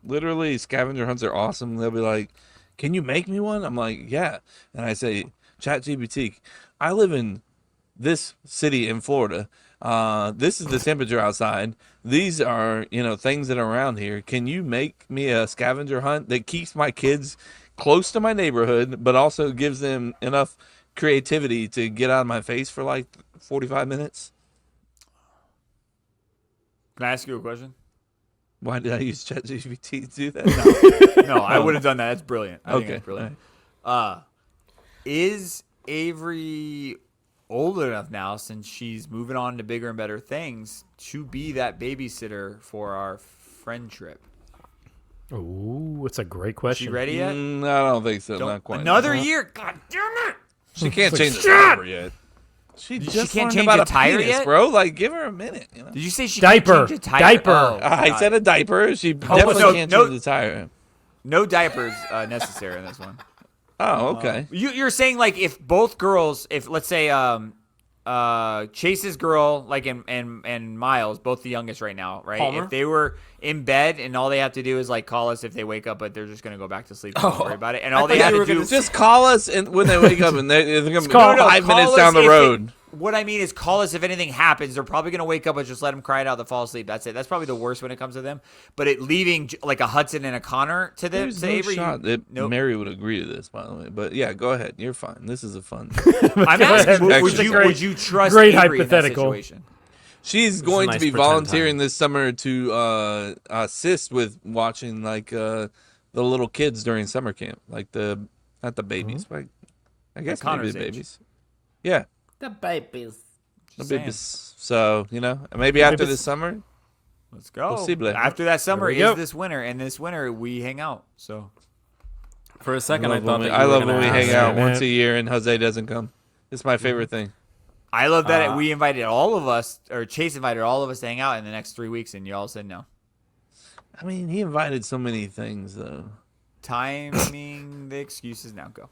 literally, scavenger hunts are awesome. They'll be like, "Can you make me one?" I'm like, "Yeah," and I say, "ChatGPT, I live in this city in Florida. This is the temperature outside. These are, things that are around here. Can you make me a scavenger hunt that keeps my kids close to my neighborhood, but also gives them enough creativity to get out of my face for like 45 minutes? Can I ask you a question? Why did I use ChatGPT to do that? No, I would have done that. That's brilliant. I think Okay. that's brilliant. Is Avery old enough now, since she's moving on to bigger and better things, to be that babysitter for our friend trip? Ooh, it's a great question. She ready yet? I don't think so. Not quite. Another year? God damn it! She can't change the diaper yet. She just can't learned change about a a tire penis, yet? bro. Like, give her a minute. Did you say she Diaper. can't change a tire? Diaper. Oh, I God. said a diaper. She definitely no, can't no. change the tire. No diapers necessary in this one. Oh, okay. You're saying, like, if both girls, if let's say Chase's girl, like, and Miles, both the youngest right now, right? Palmer? If they were in bed and all they have to do is like call us if they wake up, but they're just gonna go back to sleep. Don't worry about it. And all they have to do is just call us and when they wake up, and they're going to be call- 5 call minutes us down the if road. what I mean is call us if anything happens. They're probably going to wake up and just let them cry it out to fall asleep. That's it. That's probably the worst when it comes to them. But leaving like a Hudson and a Connor to them, There's to no Avery, shot that nope. Mary would agree to this, by the way. But yeah, go ahead. You're fine. This is a fun. I'm asking, ahead. would you trust great Avery in that hypothetical. situation? She's going nice to be pretend volunteering time. this summer to assist with watching like the little kids during summer camp, like not the babies, but I guess maybe Connor's the age. babies. Yeah, The babies. the saying. babies. So maybe after babies. this summer. Let's go. Posible. After that summer There we is go. this winter, and this winter we hang out. So For a second, I thought that I you were love gonna when we ask hang me. out man. once a year and Jose doesn't come. It's my favorite thing. I love that we invited all of us, or Chase invited all of us to hang out in the next 3 weeks, and you all said no. I mean, he invited so many things though. Timing the excuses now. Go.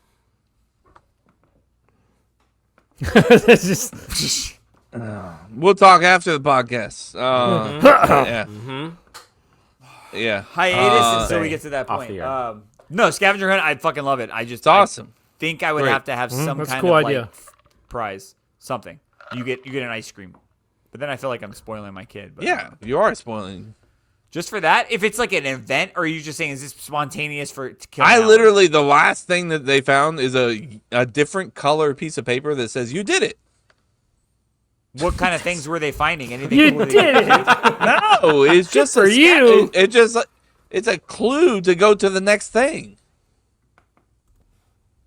It's just We'll talk after the podcast. Yeah. Yeah. Hiatus until we get to that off point. the air. No, scavenger hunt. I fucking love it. It's awesome. I think I would Great. have to have some that's a kind cool of idea. like prize, something. You get an ice cream, but then I feel like I'm spoiling my kid. But Yeah, you are spoiling. just for that. If it's like an event, or are you just saying is this spontaneous for to kill? I an hour? literally, the last thing that they found is a different color piece of paper that says you did it. What kind of things were they finding? Anything you cool did it. No, it's just for you. It's a clue to go to the next thing.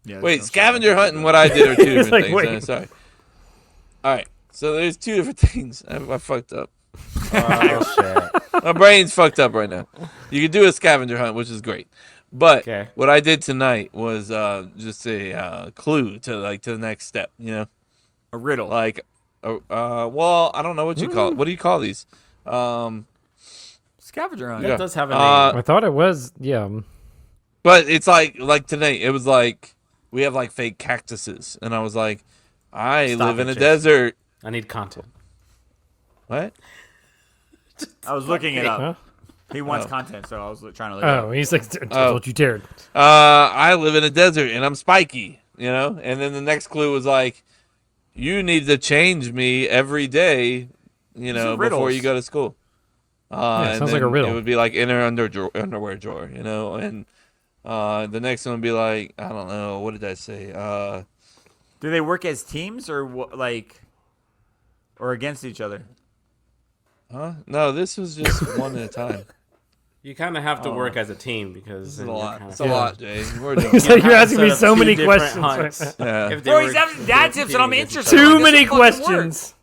Yeah, Wait, no scavenger shot. hunt and what I did are two It's different like, things. wait. I'm sorry. All right, so there's two different things. I fucked up. Oh, shit. My brain's fucked up right now. You can do a scavenger hunt, which is great. But Okay. what I did tonight was just a clue to the next step. A riddle. Like, well, I don't know what you call it. What do you call these? Scavenger hunt. That does have a name. I thought it was, yeah. But it's like tonight. It was like we have like fake cactuses, and I was like, I Stop live in it, a Chase. desert. I need content. What? I was looking it up. Huh? He wants content, so I was trying to look it up. Oh, he's like, that's Oh. what you dared. I live in a desert, and I'm spiky. And then the next clue was like, you need to change me every day. are Before riddles. you go to school. it And sounds like a then riddle. It would be like inner underwear drawer, and the next one would be like, I don't know, what did I say? Do they work as teams or or against each other? Huh? No, this was just one at a time. You kind of have to work as a team because It's a then you're lot. kinda- It's a lot, Jay. We're doing It's like you're asking me Set up so two many different questions. hunts. Yeah. If they Bro, were he's having dad tips, and I'm competing against interested. each other. Too This many will fucking work. questions.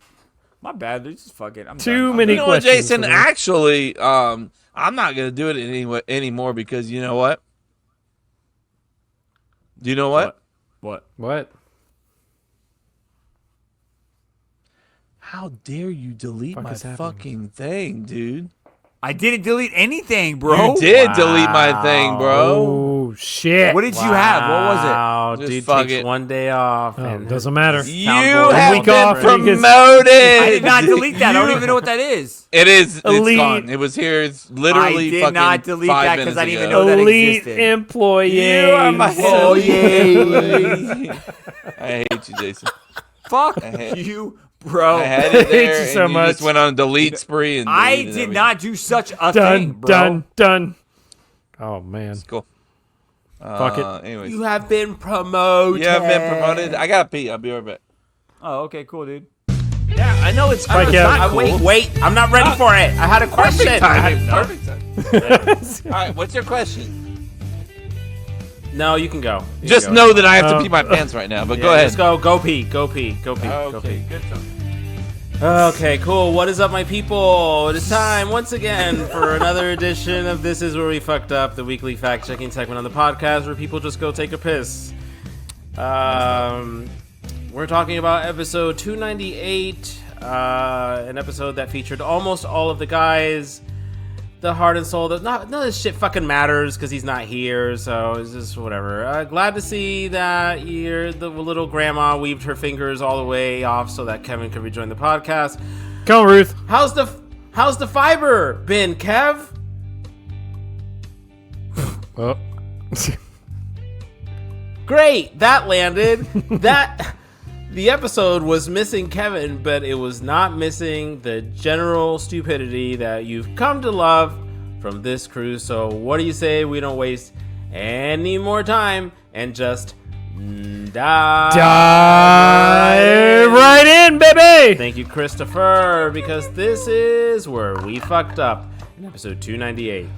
My bad, dude. Just fuck it. I'm Too done. many You know what, questions. Jason? for me. Actually, I'm not gonna do it anymore because you know what? Do you know what? What? What? How dare you delete Fuck my is happening? fucking thing, dude? I didn't delete anything, bro. You did delete my thing, bro. Oh, shit. What did you have? What was Wow, Just dude fuck takes it. one day off. Oh, and doesn't matter. You Soundboard. have Week been off, because- promoted. I did not delete that. I don't even know what that is. It is. It's Elite. gone. It was here. It's literally I did fucking not delete 5 that 'cause I minutes didn't even ago. know that Elite existed. employee. You are my Oh, elite. I hate you, Jason. Fuck you, bro. I had it there, hate you so and much. you just went on a delete spree. And I deleted did everything. not do such a thing, bro. Done. Oh man. Cool. Fuck it. Anyways, You have been promoted. you have been promoted. I got to pee. I'll be right back. Oh, okay, cool, dude. Yeah, I know it's Spike out. Wait. I'm not ready for it. I had a question. Perfect time. All right, what's your question? No, you can go. You Just can go. know that I have to pee my pants right now, but Yeah, go ahead. Just go pee. Go pee. Okay, good stuff. Okay, cool. What is up, my people? It is time once again for another edition of This Is Where We Fucked Up, the weekly fact-checking segment on the podcast where people just go take a piss. We're talking about episode 298, an episode that featured almost all of the guys, the heart and soul. None of this shit fucking matters because he's not here, so it's just whatever. Glad to see that the little grandma weaved her fingers all the way off so that Kevin could rejoin the podcast. Come on, Ruth. How's the fiber been, Kev? Oh. Great, that landed. The episode was missing Kevin, but it was not missing the general stupidity that you've come to love from this crew. So what do you say we don't waste any more time and just dive right in, baby. Thank you, Christopher, because this is where we fucked up in episode 298.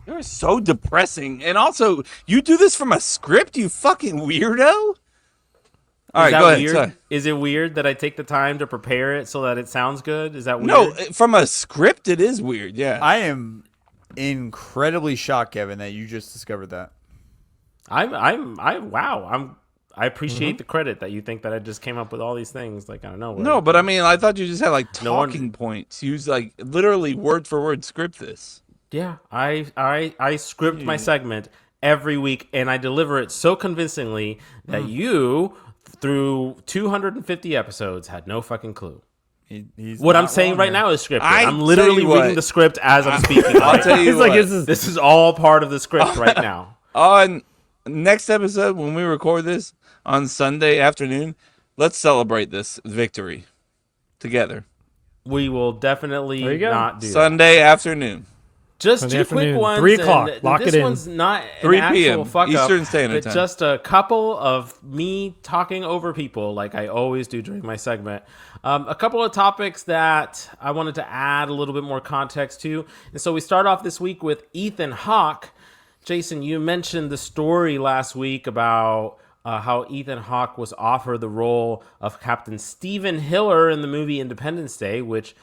You're so depressing. And also, you do this from a script, you fucking weirdo? All right, go ahead. Weird? Sorry. Is it weird that I take the time to prepare it so that it sounds good? Is that weird? No, from a script, it is weird, yeah. I am incredibly shocked, Kevin, that you just discovered that. I appreciate the credit that you think that I just came up with all these things like I don't know. No, but I mean, I thought you just had like talking points. Use like literally word for word script this. Yeah, I script my segment every week and I deliver it so convincingly that you, through 250 episodes, had no fucking clue. What I'm saying right now is scripted. I'm literally reading the script as I'm speaking. I'll tell you what. This is all part of the script right now. On next episode, when we record this on Sunday afternoon, let's celebrate this victory together. We will definitely not do Sunday afternoon. Just Sunday two afternoon, quick ones. 3 o'clock. Lock this it in. one's not 3 an actual p.m. fuck Eastern up, Standard but Time. just a couple of me talking over people like I always do during my segment. A couple of topics that I wanted to add a little bit more context to. And so we start off this week with Ethan Hawke. Jason, you mentioned the story last week about how Ethan Hawke was offered the role of Captain Stephen Hiller in the movie Independence Day, which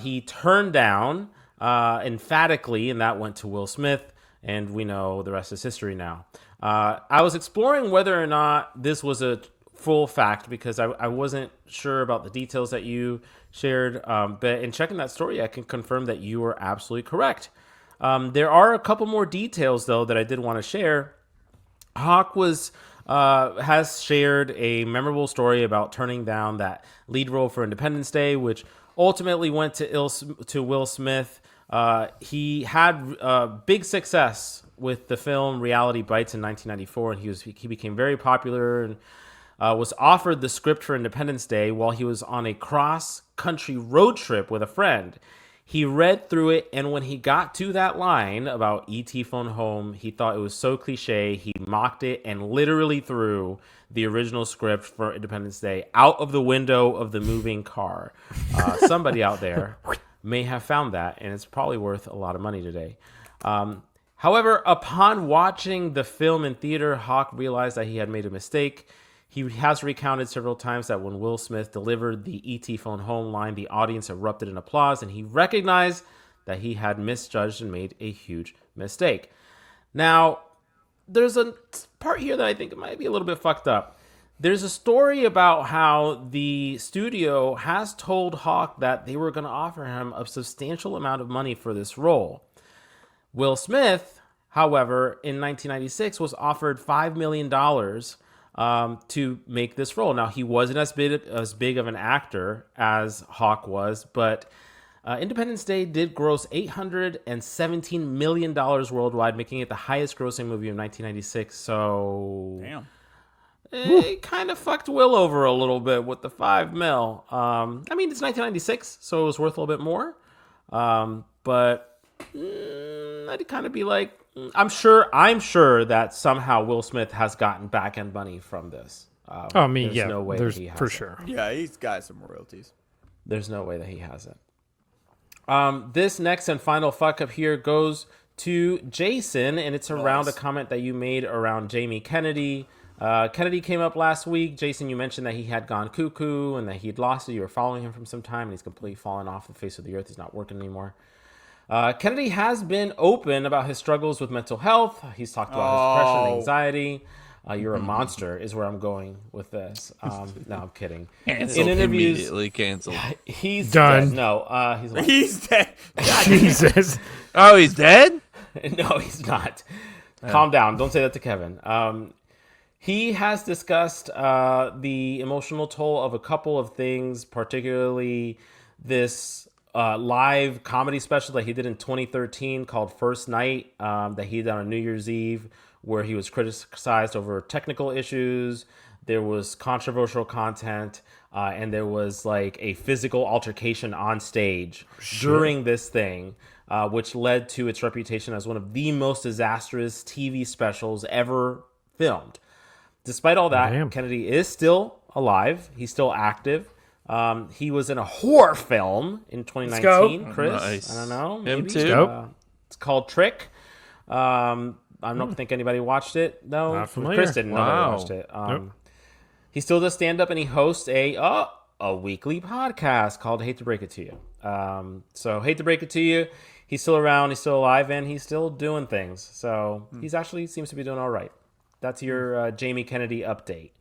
he turned down emphatically, and that went to Will Smith, and we know the rest is history now. I was exploring whether or not this was a full fact because I wasn't sure about the details that you shared, but in checking that story, I can confirm that you were absolutely correct. There are a couple more details, though, that I did want to share. Hawke has shared a memorable story about turning down that lead role for Independence Day, which ultimately went to Will Smith. He had big success with the film Reality Bites in 1994, and he became very popular and was offered the script for Independence Day while he was on a cross-country road trip with a friend. He read through it, and when he got to that line about E.T. phone home, he thought it was so cliche, he mocked it and literally threw the original script for Independence Day out of the window of the moving car. Somebody out there may have found that, and it's probably worth a lot of money today. However, upon watching the film in theater, Hawke realized that he had made a mistake. He has recounted several times that when Will Smith delivered the E.T. phone home line, the audience erupted in applause, and he recognized that he had misjudged and made a huge mistake. Now, there's a part here that I think might be a little bit fucked up. There's a story about how the studio has told Hawke that they were going to offer him a substantial amount of money for this role. Will Smith, however, in 1996 was offered $5 million to make this role. Now, he wasn't as big of an actor as Hawke was, but Independence Day did gross $817 million worldwide, making it the highest grossing movie of 1996. So, Damn. It kind of fucked Will over a little bit with the $5 million. I mean, it's 1996, so it was worth a little bit more. But I'd kind of be like, I'm sure that somehow Will Smith has gotten back end money from this. I mean, there's yeah, no way there's that he has for it. sure. Yeah, he's got some royalties. There's no way that he has it. This next and final fuck up here goes to Jason, and it's around a comment that you made around Jamie Kennedy. Kennedy came up last week. Jason, you mentioned that he had gone cuckoo and that he'd lost it. You were following him from some time, and he's completely fallen off the face of the earth. He's not working anymore. Kennedy has been open about his struggles with mental health. He's talked about his depression, anxiety. You're a monster is where I'm going with this. No, I'm kidding. Cancelled. In interviews, Immediately canceled. he's Done. dead. No, he's alive. He's dead. Jesus. Oh, he's dead? No, he's not. Calm down. Don't say that to Kevin. He has discussed the emotional toll of a couple of things, particularly this live comedy special that he did in 2013 called First Night that he did on New Year's Eve, where he was criticized over technical issues. There was controversial content, and there was like a physical altercation on stage during this thing, which led to its reputation as one of the most disastrous TV specials ever filmed. Despite all that, Kennedy is still alive. He's still active. He was in a horror film in 2019, Chris. Nice. I don't know. Him Maybe. too. It's called Trick. I don't think anybody watched it. No, Not familiar. Chris didn't. Nobody watched it. Nope. He still does stand up, and he hosts a weekly podcast called Hate to Break It to You. So Hate to Break It to You. He's still around. He's still alive, and he's still doing things. So he's actually seems to be doing all right. That's your Jamie Kennedy update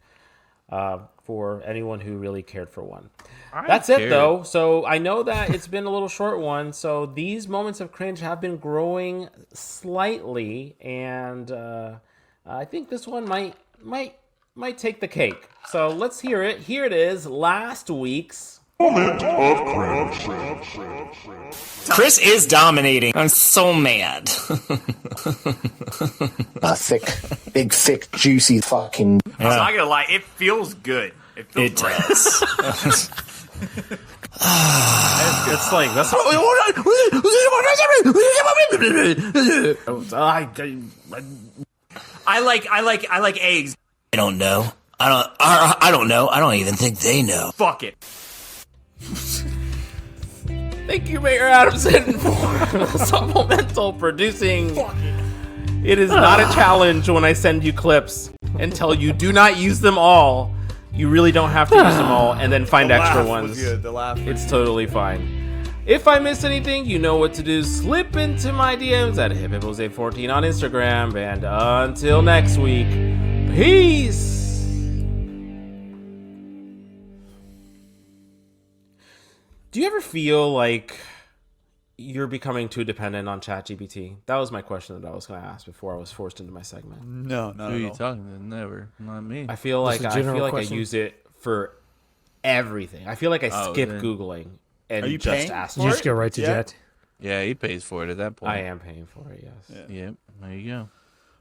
for anyone who really cared for one. That's it, though. So I know that it's been a little short one. So these moments of cringe have been growing slightly, and I think this one might take the cake. So let's hear it. Here it is. Last week's Moment of cringe. Chris is dominating. I'm so mad. Big, thick, juicy fucking. I'm not gonna lie, it feels good. It feels great. Does. It's like that's. I like eggs. I don't know. I don't know. I don't even think they know. Fuck it. Thank you, Mayor Adamson, for supplemental producing. It is not a challenge when I send you clips and tell you do not use them all. You really don't have to use them all and then find extra ones. The laugh. It's totally fine. If I missed anything, you know what to do. Slip into my DMs at HipHippos814 on Instagram. And until next week, peace. Do you ever feel like you're becoming too dependent on ChatGPT? That was my question that I was going to ask before I was forced into my segment. No, Who are you talking to? Never. Not me. I feel like I use it for everything. I feel like I skip then. Googling and Are you just paying ask. for You it? just go right to Yeah. Jet. Yeah, he pays for it at that point. I am paying for it, yes. Yep. There you go.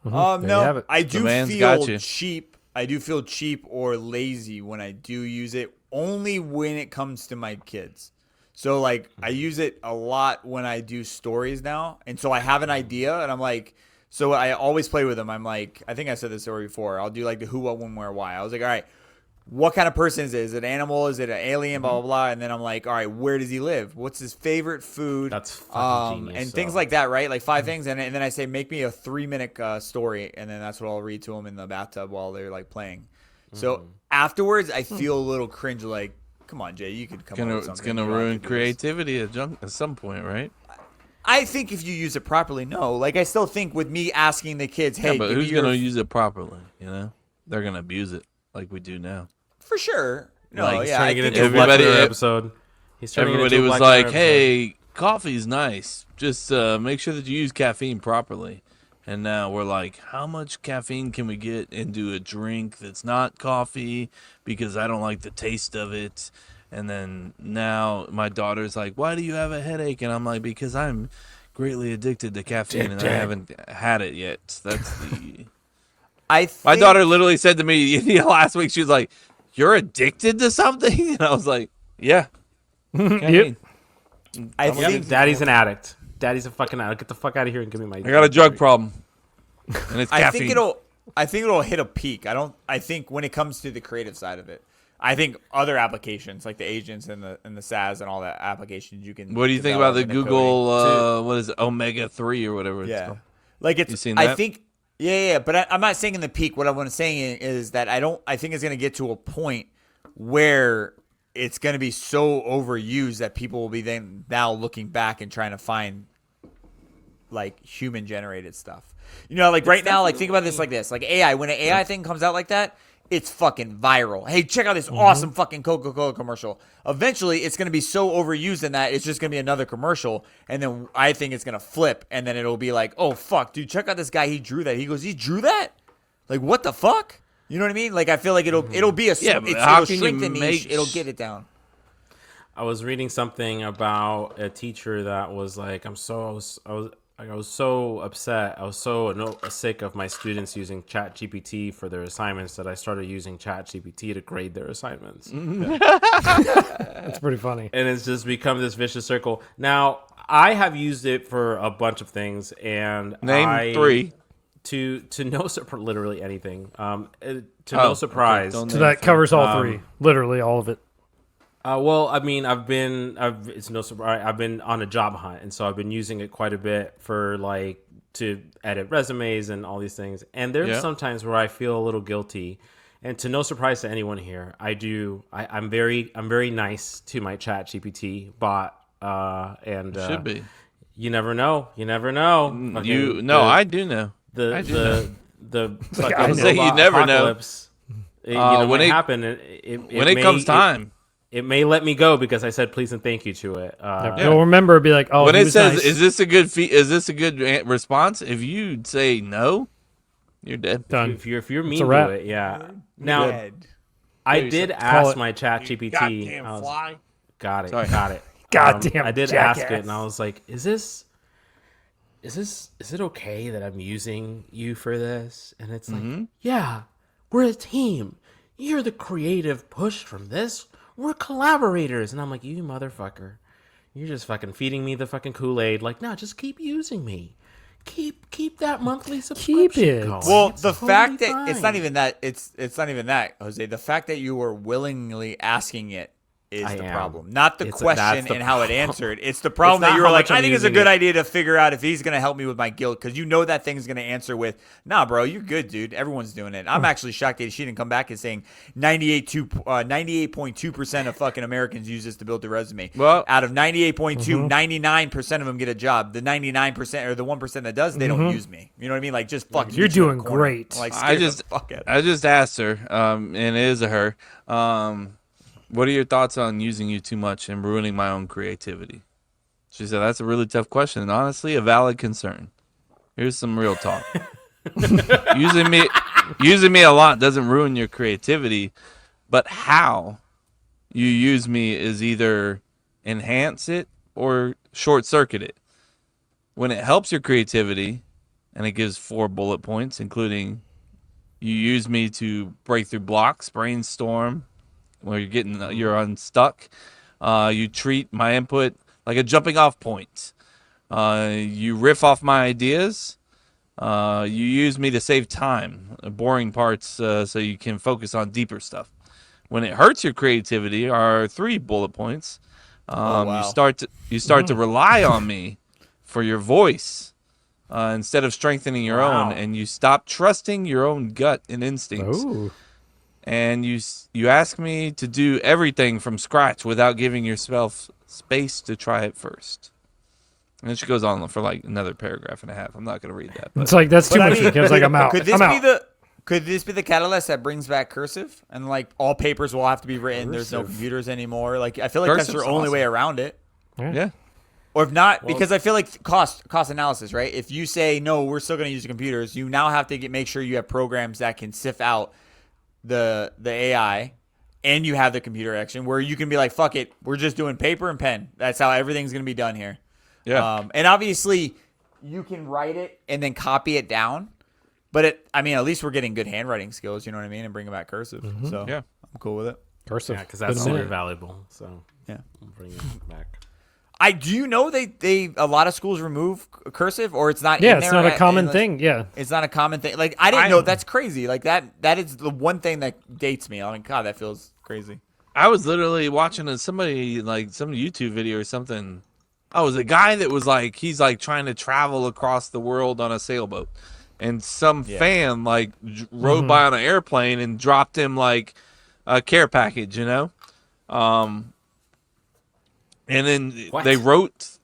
There you have No, it. I do man's got feel you. cheap. I do feel cheap or lazy when I do use it, only when it comes to my kids. So, like, I use it a lot when I do stories now. And so I have an idea, and I'm like, so I always play with them. I'm like, I think I said this story before. I'll do, like, the who, what, when, where, why. I was like, all right, what kind of person is it? Is it an animal? Is it an alien? Blah, blah, blah. And then I'm like, all right, where does he live? What's his favorite food? That's fucking genius. And things like that, right? Like 5 things. And then I say, make me a 3-minute story. And then that's what I'll read to them in the bathtub while they're, like, playing. So afterwards, I feel a little cringe, like, come on, Jay, you could come up with something. It's gonna ruin creativity at some point, right? I think if you use it properly, no. Like, I still think with me asking the kids, hey, Yeah, but give me who's gonna use it properly? You know, they're gonna abuse it like we do now. For sure. No, Like, yeah. Trying I to get think into a Black everybody- Mirror episode. He's turning it into Everybody a was Black Mirror like, episode. "Hey, coffee's nice. Just make sure that you use caffeine properly." And now we're like, "How much caffeine can we get into a drink that's not coffee? Because I don't like the taste of it." And then now my daughter's like, "Why do you have a headache?" And I'm like, "Because I'm greatly addicted to caffeine and I haven't had it yet." That's the. My daughter literally said to me last week, she was like, "You're addicted to something?" And I was like, "Yeah." Yep. I think Daddy's an addict. Daddy's a fucking addict. Get the fuck out of here and give me my. I got a drug problem, and it's caffeine. I think it'll hit a peak. I think when it comes to the creative side of it, I think other applications like the agents and the SAS and all that applications you can. What do you think about the Google? What is it, Omega 3 or whatever? It's called? Like it's. You seen that? I think. Yeah. But I'm not saying in the peak. What I'm saying is that I think it's going to get to a point where it's going to be so overused that people will be then now looking back and trying to find like human generated stuff. You know, like right now, like think about this like this. Like AI, when an AI thing comes out like that, it's fucking viral. Hey, check out this awesome fucking Coca-Cola commercial. Eventually, it's going to be so overused in that it's just going to be another commercial. And then I think it's going to flip. And then it'll be like, oh, fuck, dude, check out this guy. He drew that. He goes, he drew that? Like, what the fuck? You know what I mean? Like, I feel like it'll be a it'll shrink the niche. It'll get it down. I was reading something about a teacher that was like, I was so upset. I was so sick of my students using ChatGPT for their assignments that I started using ChatGPT to grade their assignments. That's pretty funny. And it's just become this vicious circle. Now, I have used it for a bunch of things, and Name 3. To no surprise, literally anything. No surprise. So that covers all 3, literally all of it. Well, I mean, it's no surprise. I've been on a job hunt, and so I've been using it quite a bit for like to edit resumes and all these things. And there's sometimes where I feel a little guilty. And to no surprise to anyone here, I'm very nice to my ChatGPT bot. And should be. You never know. You never know. I do know. The I say you never know. When it happen, when it comes time. It may let me go because I said please and thank you to it. You'll remember, be like, oh, when it says, nice. "Is this a good response?" If you say no, you're dead. Done. If you're mean to it, yeah. Now, I did ask my ChatGPT. Goddamn fly. Got it. Sorry. Got it. Goddamn. I did jackass. ask it, and I was like, is it okay that I'm using you for this? And it's like, yeah, we're a team. You're the creative push from this. We're collaborators. And I'm like, you motherfucker. You're just fucking feeding me the fucking Kool-Aid. Like, no, just keep using me. Keep that monthly subscription. Keep it. Going. Well, it's the totally fact that fine. it's not even that Jose. The fact that you were willingly asking it is the problem, not the question and how it answered. It's the problem that you were like, I think it's a good idea to figure out if he's going to help me with my guilt, because you know that thing's going to answer with, nah, bro, you're good, dude. Everyone's doing it. I'm actually shocked that she didn't come back and saying 98.2% of fucking Americans use this to build their resume. Well, out of 98.2, 99% of them get a job. The 99% or the 1% that does, they don't use me. You know what I mean? Like, just fucking. You're doing great. Like, I just asked her, and it is a her. What are your thoughts on using you too much and ruining my own creativity? She said, that's a really tough question and honestly a valid concern. Here's some real talk. using me a lot doesn't ruin your creativity, but how you use me is either enhance it or short circuit it. When it helps your creativity, and it gives 4 bullet points, including you use me to break through blocks, brainstorm, where you're unstuck. You treat my input like a jumping off point. You riff off my ideas. You use me to save time, boring parts, so you can focus on deeper stuff. When it hurts your creativity, are 3 bullet points. You start to rely on me for your voice instead of strengthening your own, and you stop trusting your own gut and instincts. Ooh. And you ask me to do everything from scratch without giving yourself space to try it first. And then she goes on for like another paragraph and a half. I'm not going to read that. But. It's like, that's too much. It's like, I'm out. Could this be the catalyst that brings back cursive? And like all papers will have to be written. There's no computers anymore. Like, I feel like that's your only way around it. Yeah. Or if not, because I feel like cost analysis, right? If you say, no, we're still going to use the computers, you now have to make sure you have programs that can sift out the AI and you have the computer action where you can be like, fuck it, we're just doing paper and pen. That's how everything's going to be done here. Yeah. And obviously, you can write it and then copy it down. But at least we're getting good handwriting skills, you know what I mean? And bringing back cursive. So Yeah. I'm cool with it. Cursive. Yeah, because that's super valuable. So Yeah. we'll bring it back. Do you know they a lot of schools remove cursive, or it's not? Yeah, in it's there not a common thing. Yeah, it's not a common thing. Like I didn't know. That's crazy. Like that is the one thing that dates me. I mean, God, that feels crazy. I was literally watching somebody like some YouTube video or something. Oh, it was a guy that was like he's like trying to travel across the world on a sailboat, and some fan like rode by on an airplane and dropped him like a care package, you know. And then they wrote.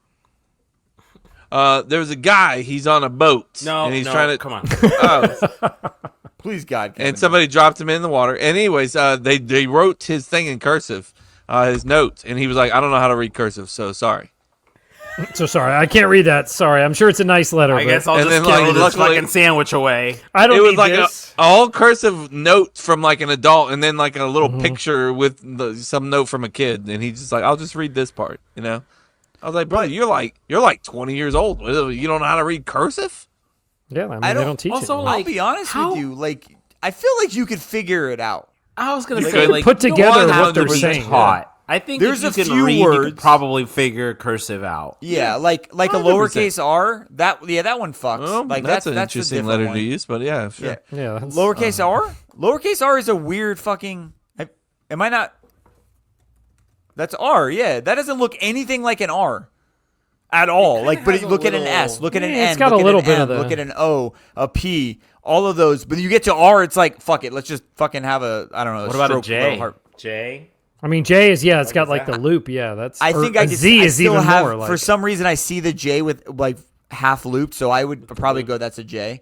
There's a guy. He's on a boat. And he's trying to come on. Please, God. Kevin. And somebody dropped him in the water. And anyways, they wrote his thing in cursive, his notes, and he was like, "I don't know how to read cursive, so sorry." So sorry, I can't read that. Sorry, I'm sure it's a nice letter. I guess I'll just throw this fucking sandwich away. I don't It was need like this. a all cursive note from like an adult, and then like a little picture with some note from a kid, and he's just like, "I'll just read this part," you know. I was like, "Bro, you're like 20 years old. You don't know how to read cursive?" Yeah, I mean, they don't teach also, it. like, I'll be honest with you. Like, I feel like you could figure it out. I was gonna You say, could like, put together what they're saying. Taught. I think There's if you a can few read, you words. could probably figure cursive out. Yeah, like a 100%. lowercase r. That one fucks. Well, like that's an a interesting different letter one. to use, but yeah, sure. Yeah, that's, Lowercase r. Lowercase r is a weird fucking. Am I not? That's r. Yeah, that doesn't look anything like an r. At all, like, but has a look at an little- S, look at an Yeah, N, it's got look a at little an bit M, of the- look at an O, a P, all of those. But you get to R, it's like, fuck it, let's just fucking have a, I don't know. What about a stroke, J? little heart. J. I mean, J is it's got is like that? the loop. Yeah, that's. I think I a could. Z I is still even have, more. Like, for some reason, I see the J with like half looped, so I would probably go that's a J.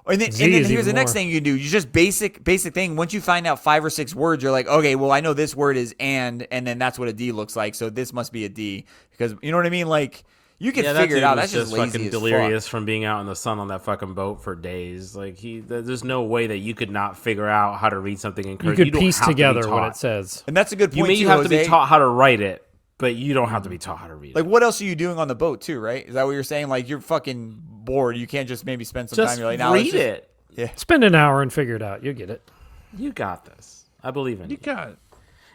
And then, Z and then is here's the even next more. thing you can do. You just basic thing. Once you find out 5 or 6 words, you're like, okay, well, I know this word is and then that's what a D looks like. So this must be a D because you know what I mean. Like you can figure it out. That's just lazy fucking as delirious fuck. from being out in the sun on that fucking boat for days. Like there's no way that you could not figure out how to read something in you cursive. could don't piece have to be together what taught. it says. And that's a good point. You may too, have to be Jose. taught how to write it, but you don't have to be taught how to read Like, it. what else are you doing on the boat too? Right? Is that what you're saying? Like, you're fucking bored. You can't just maybe spend some Just time. You're like, now read it. Spend an hour and figure it out. You'll get it. You got this. I believe in you. You got it.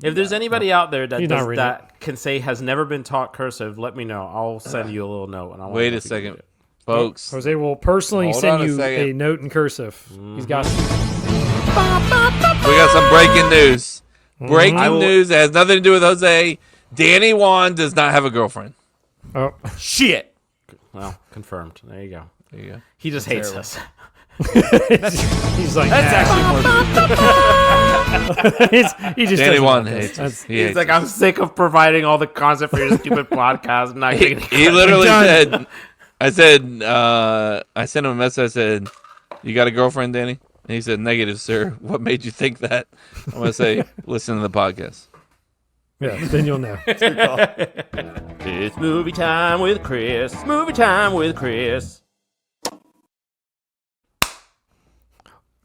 If there's anybody out there that You're not reading that can say has never been taught cursive, let me know. I'll send you a little note. And I Wait a second, folks. Jose will personally Hold send on a you second. a note in cursive. He's got. We got some breaking news. Breaking news that has nothing to do with Jose. Danny Juan does not have a girlfriend. Oh, shit. Well, confirmed. There you go. There you go. He just hates us. he's like. That's actually more. he just Danny doesn't Juan like us. hates us. He He's hates like, us. I'm sick of providing all the content for your stupid podcast. I'm not getting He literally said, I sent him a message. I said, "You got a girlfriend, Danny?" And he said, "Negative, sir." What made you think that? I'm gonna say, listen to the podcast. Yeah, then you'll know. It's movie time with Chris. Movie time with Chris.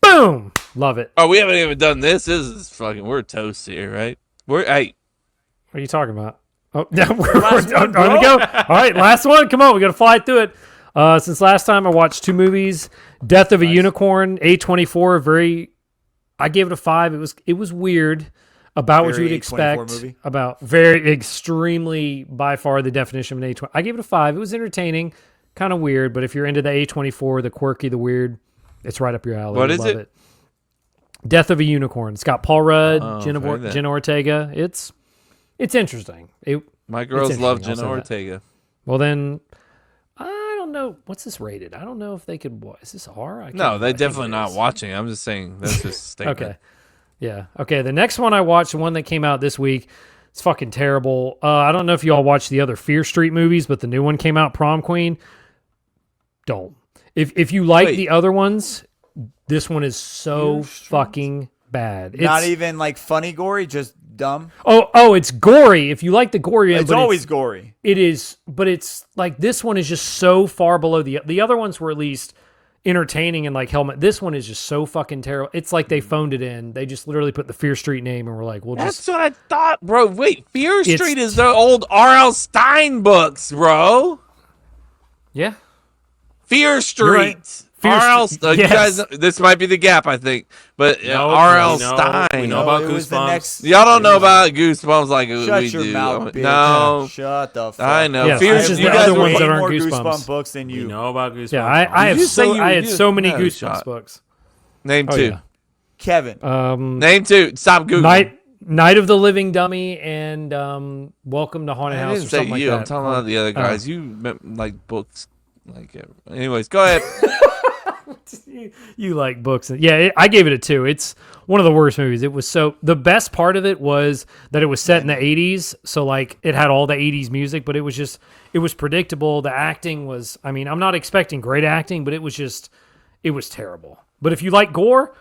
Boom! Love it. Oh, we haven't even done this. This is fucking. We're toast here, right? Hey, What are you talking about? Oh, yeah, we're Last one, on to go. All right, last one. Come on, we got to fly through it. Since last time I watched 2 movies, Death of a Unicorn, A24. I gave it a 5. It was weird. About what you Very would A24 expect. movie? About very extremely by far the definition of an A20. I gave it a 5. It was entertaining, kind of weird, but if you're into the A24, the quirky, the weird, it's right up your alley. What You is love it? Death of a Unicorn. It's got Paul Rudd, Oh, Jenna heard that. Ortega. It's interesting. my girls interesting, love I'll Jenna say that. Ortega. Well, then, I don't know. What's this rated? I don't know if they could. What, is this R? I can't- No, I they're think definitely it not is. watching. I'm just saying that's just a statement. Okay. Yeah. Okay. The next one I watched, the one that came out this week, it's fucking terrible. I don't know if you all watched the other Fear Street movies, but the new one came out, Prom Queen. Don't. If you like Wait. the other ones, this one is so fucking bad. Not even like funny gory, just dumb. Oh, it's gory. If you like the gory, It's but always gory. It is, but it's like this one is just so far below the other ones were at least entertaining and like helmet. This one is just so fucking terrible. It's like they phoned it in. They just literally put the Fear Street name and were like, "We'll That's just." what I thought, bro. Wait, Fear Street is the old R.L. Stein books, bro. Yeah. Fear Street. Right. R.L. Yes. You guys, this might be the gap, I think. But R.L. Stein. We know about Goosebumps. Y'all don't know about Goosebumps like Shut we your do. mouth, bitch. No. Shut the fuck. I know. Yes, Fear this is you the guys other ones way that aren't more Goosebumps. books than you. We know about Goosebumps. Yeah, I Did you say I had you so many had a Goosebumps shot? books. Name Oh, two. yeah. Kevin. Name two. Stop Googling. Night of the Living Dummy and Welcome to Haunted I House didn't or say something you. like I'm that. talking about the other guys. You meant, like books. Like, anyways, go ahead. You like books. I gave it a 2. It's one of the worst movies. It was the best part of it was that it was set in the 80s. So like it had all the 80s music, but it was predictable. The acting was, I mean, I'm not expecting great acting, but it was terrible. But if you like gore,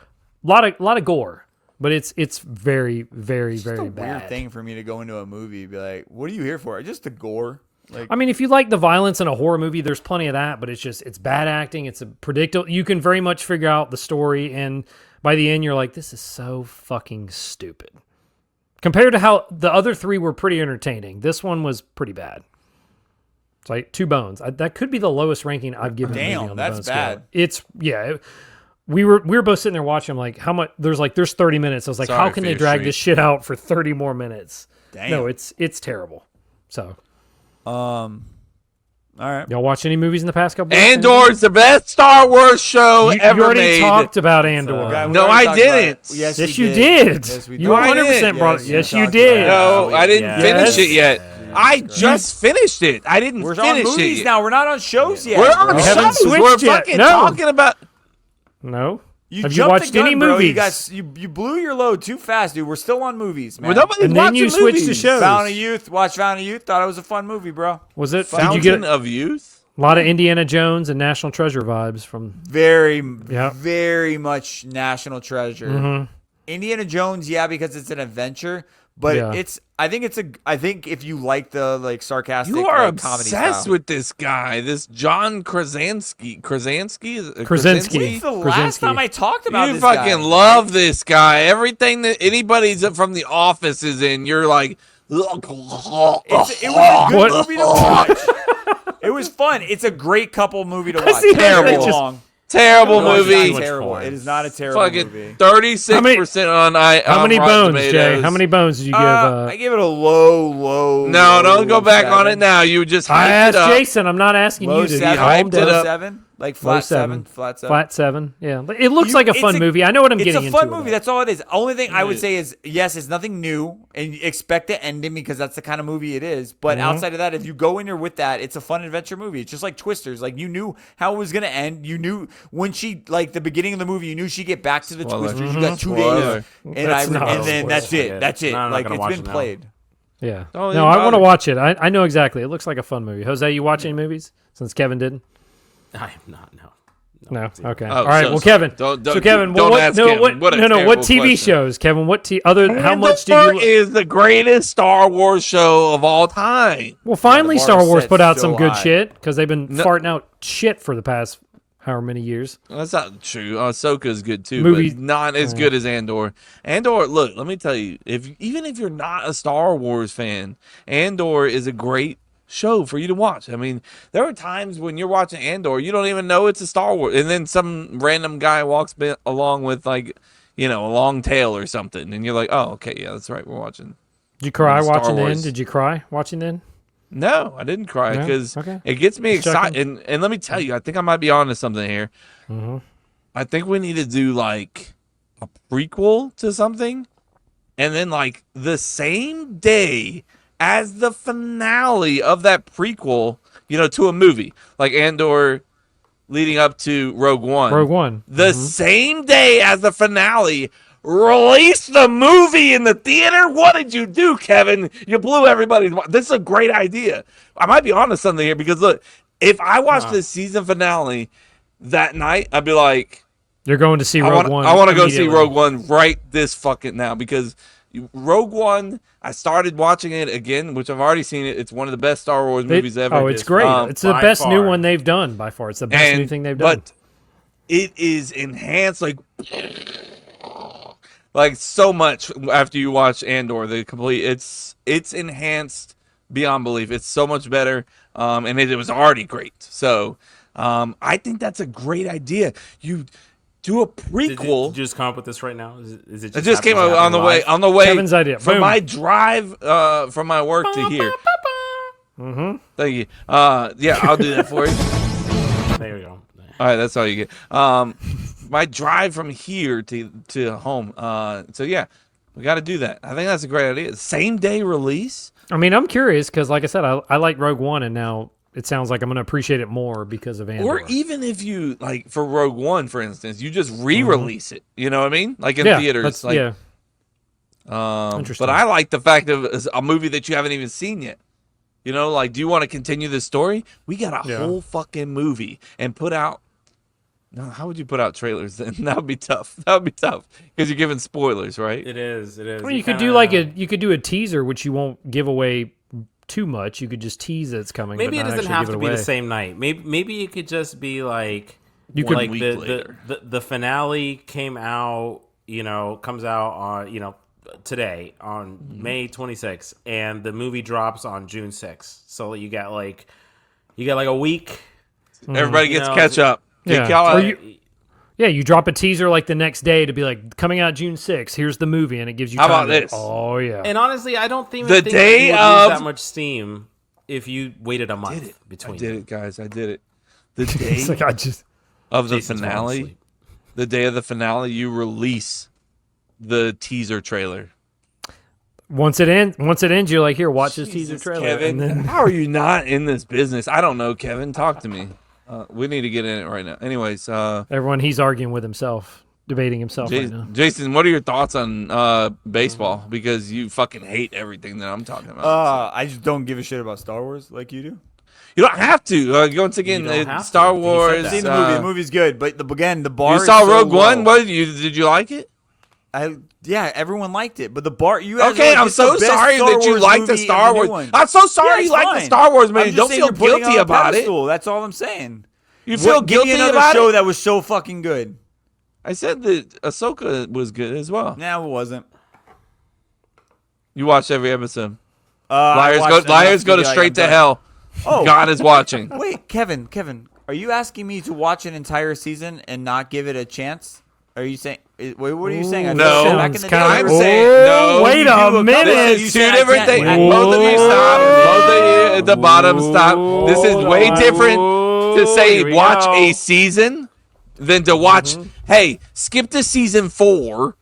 a lot of gore, but it's very, very, It's very a bad. weird thing for me to go into a movie and be like, what are you here for? Just the gore. Like, I mean, if you like the violence in a horror movie, there's plenty of that, but it's bad acting. It's a predictable. You can very much figure out the story, and by the end, you're like, this is so fucking stupid. Compared to how the other 3 were pretty entertaining, this one was pretty bad. It's like 2 bones. That could be the lowest ranking I've given. a movie on the that's bone scale. bad. It's we were both sitting there watching. I'm like, how much? There's 30 minutes. I was like, Sorry, how can they Fear drag Street. this shit out for 30 more minutes? Damn. No, it's terrible. So. all right. Y'all watch any movies in the past couple weeks? Andor's the best Star Wars show You ever already made. talked about Andor. No, I didn't. Yes, Yes, we you did. Yes, we You did. No, I 100% didn't. brought it. Yes, Yes, you you talked did. about it. No, I didn't finish it yet. I just finished it. I didn't We're on finish movies it. now. We're not on shows yet. We're on We haven't shows. switched We're yet. fucking No. talking about. No. You Have you jumped watched the gun, any bro. movies? You blew your load too fast, dude. We're still on movies, man. Well, nobody's And then watching you switched to movies. shows. Fountain of Youth. Watch Fountain of Youth. Thought it was a fun movie, bro. Was it? Did you Fountain get of Youth. a lot of Indiana Jones and National Treasure vibes from? Very much National Treasure. Mm-hmm. Indiana Jones, yeah, because it's an adventure. But Yeah. I think if you like the sarcastic, You are comedy obsessed style. with this guy, this John Krasinski. Krasinski. When's the last time I talked about You this fucking guy? love this guy. Everything that anybody's from The Office is in, you're like. It was a good movie to watch. It was fun. It's a great couple movie to watch. see how they Terrible. just- Long. Terrible No, it's movie. not terrible. It is not a terrible movie. Fucking 36% on How many Rotten bones, Jay? Tomatoes. How many bones did you give? I give it a low. No, don't go back 7. on it now. You just hyped I it asked up. Jason. I'm not asking Low you to. 7. hyped it Low up. 7. Like Low flat 7. 7. Flat 7. Flat 7. Yeah, it looks like a fun movie. I know what I'm getting into. It's a fun with movie. it. That's all it is. Only thing I would say is, yes, it's nothing new, and you expect the ending because that's the kind of movie it is. But outside of that, if you go in there with that, it's a fun adventure movie. It's just like Twisters. Like, you knew how it was gonna end. You knew when the beginning of the movie, you knew she'd get back to the Spoiler. Twisters. You got 2 Spoiler. days, and That's not a then spoiler. that's it. That's it. No, I'm not Like, gonna it's watch been it now. played. Yeah. Don't No, even I want to bother. watch it. I know exactly. It looks like a fun movie. Jose, you watch any movies since Kevin didn't? I am not. No. No. Okay. Oh, All right. so well, sorry. Kevin. Don't so Kevin, don't ask no, Kevin. what, What a no, terrible what TV question. shows, Kevin? How much did Andor you? is the greatest Star Wars show of all time. Well, finally, bar Star Wars set put out so some good high. shit because they've been farting out shit for the past however many years. That's not true. Ahsoka's good too, Movie- but not as good as Andor. Andor, look, let me tell you, even if you're not a Star Wars fan, Andor is a great show for you to watch. I mean, there are times when you're watching Andor, you don't even know it's a Star Wars, and then some random guy walks along with a long tail or something, and you're like, oh, okay, yeah, that's right, we're watching. Did you cry Star watching Wars. Then? Did you cry watching Then? No, I didn't cry No? because Okay. it gets me Just checking. excited. And let me tell you, I think I might be onto something here. Mm-hmm. I think we need to do like a prequel to something, and then like the same day as the finale of that prequel, to a movie like Andor leading up to Rogue One. Rogue One. The same day as the finale, release the movie in the theater. What did you do, Kevin? You blew everybody's mind. This is a great idea. I might be onto something here because look, if I watched the season finale that night, I'd be like, You're going to see Rogue One. I want to go see immediately. Rogue One right this fucking now because Rogue One, I started watching it again, which I've already seen it. It's one of the best Star Wars movies ever. Oh, it's great. It's the by best new far. one they've done by far. It's the best new thing they've done. But it is enhanced like so much after you watch Andor. The complete it's enhanced beyond belief. It's so much better, and it was already great. So I think that's a great idea. You do a prequel. Did you just come up with this right now? Is it it just came out on the way. Kevin's idea. From Boom. my drive from my work to here. Mm-hmm. Thank you. Yeah, I'll do that for you. There we go. All right, that's all you get. My drive from here to home. So yeah, we got to do that. I think that's a great idea. Same day release. I mean, I'm curious because, like I said, I like Rogue One, and now it sounds like I'm going to appreciate it more because of Andor. Or even if you like for Rogue One, for instance, you just re-release it. You know what I mean? Like in theaters. Like, yeah. Interesting. But I like the fact of a movie that you haven't even seen yet. You know, like, do you want to continue this story? We got a whole fucking movie and put out. No, how would you put out trailers then? That would be tough. That would be tough because you're giving spoilers, right? It is. Well, you could do a teaser, which you won't give away too much. You could just tease that it's coming. Maybe but it doesn't have to be the same night. Maybe it could just be like the finale came out. Comes out on today on May 26th, and the movie drops on June 6th. So you got like a week. Everybody gets catch up. Yeah. You drop a teaser like the next day to be like coming out June 6th. Here's the movie, and it gives you time. How about this? Oh yeah. And honestly, I don't think the day you would of lose that much steam if you waited a month between. I did it, guys. I did it. The day of the finale. The day of the finale, you release the teaser trailer. Once it ends, you're like, here, watch this teaser trailer. Kevin, and then... how are you not in this business? I don't know, Kevin. Talk to me. We need to get in it right now. Anyways, everyone, he's arguing with himself, debating himself right now. Jason, what are your thoughts on baseball? Because you fucking hate everything that I'm talking about. I just don't give a shit about Star Wars like you do. You don't have to. Once again, Star Wars. I've seen the movie. The movie's good, but the bar. You saw Rogue One. What did you like it? Yeah, everyone liked it, but the bar. Okay, I'm so sorry that you like the Star Wars. I'm so sorry you like the Star Wars movie. Don't feel guilty about it. That's all I'm saying. You feel guilty about it? Give me another show that was so fucking good. I said that Ahsoka was good as well. No, it wasn't. You watched every episode. Liars go straight to hell. Oh, God is watching. Wait, Kevin, are you asking me to watch an entire season and not give it a chance? Are you saying? What are you saying? No, back in the day, I'm saying no. Wait a minute. This is two different things. Both of you stop. Both of you at the bottom stop. This is way different to say watch a season than to watch. Hey, skip to season 4.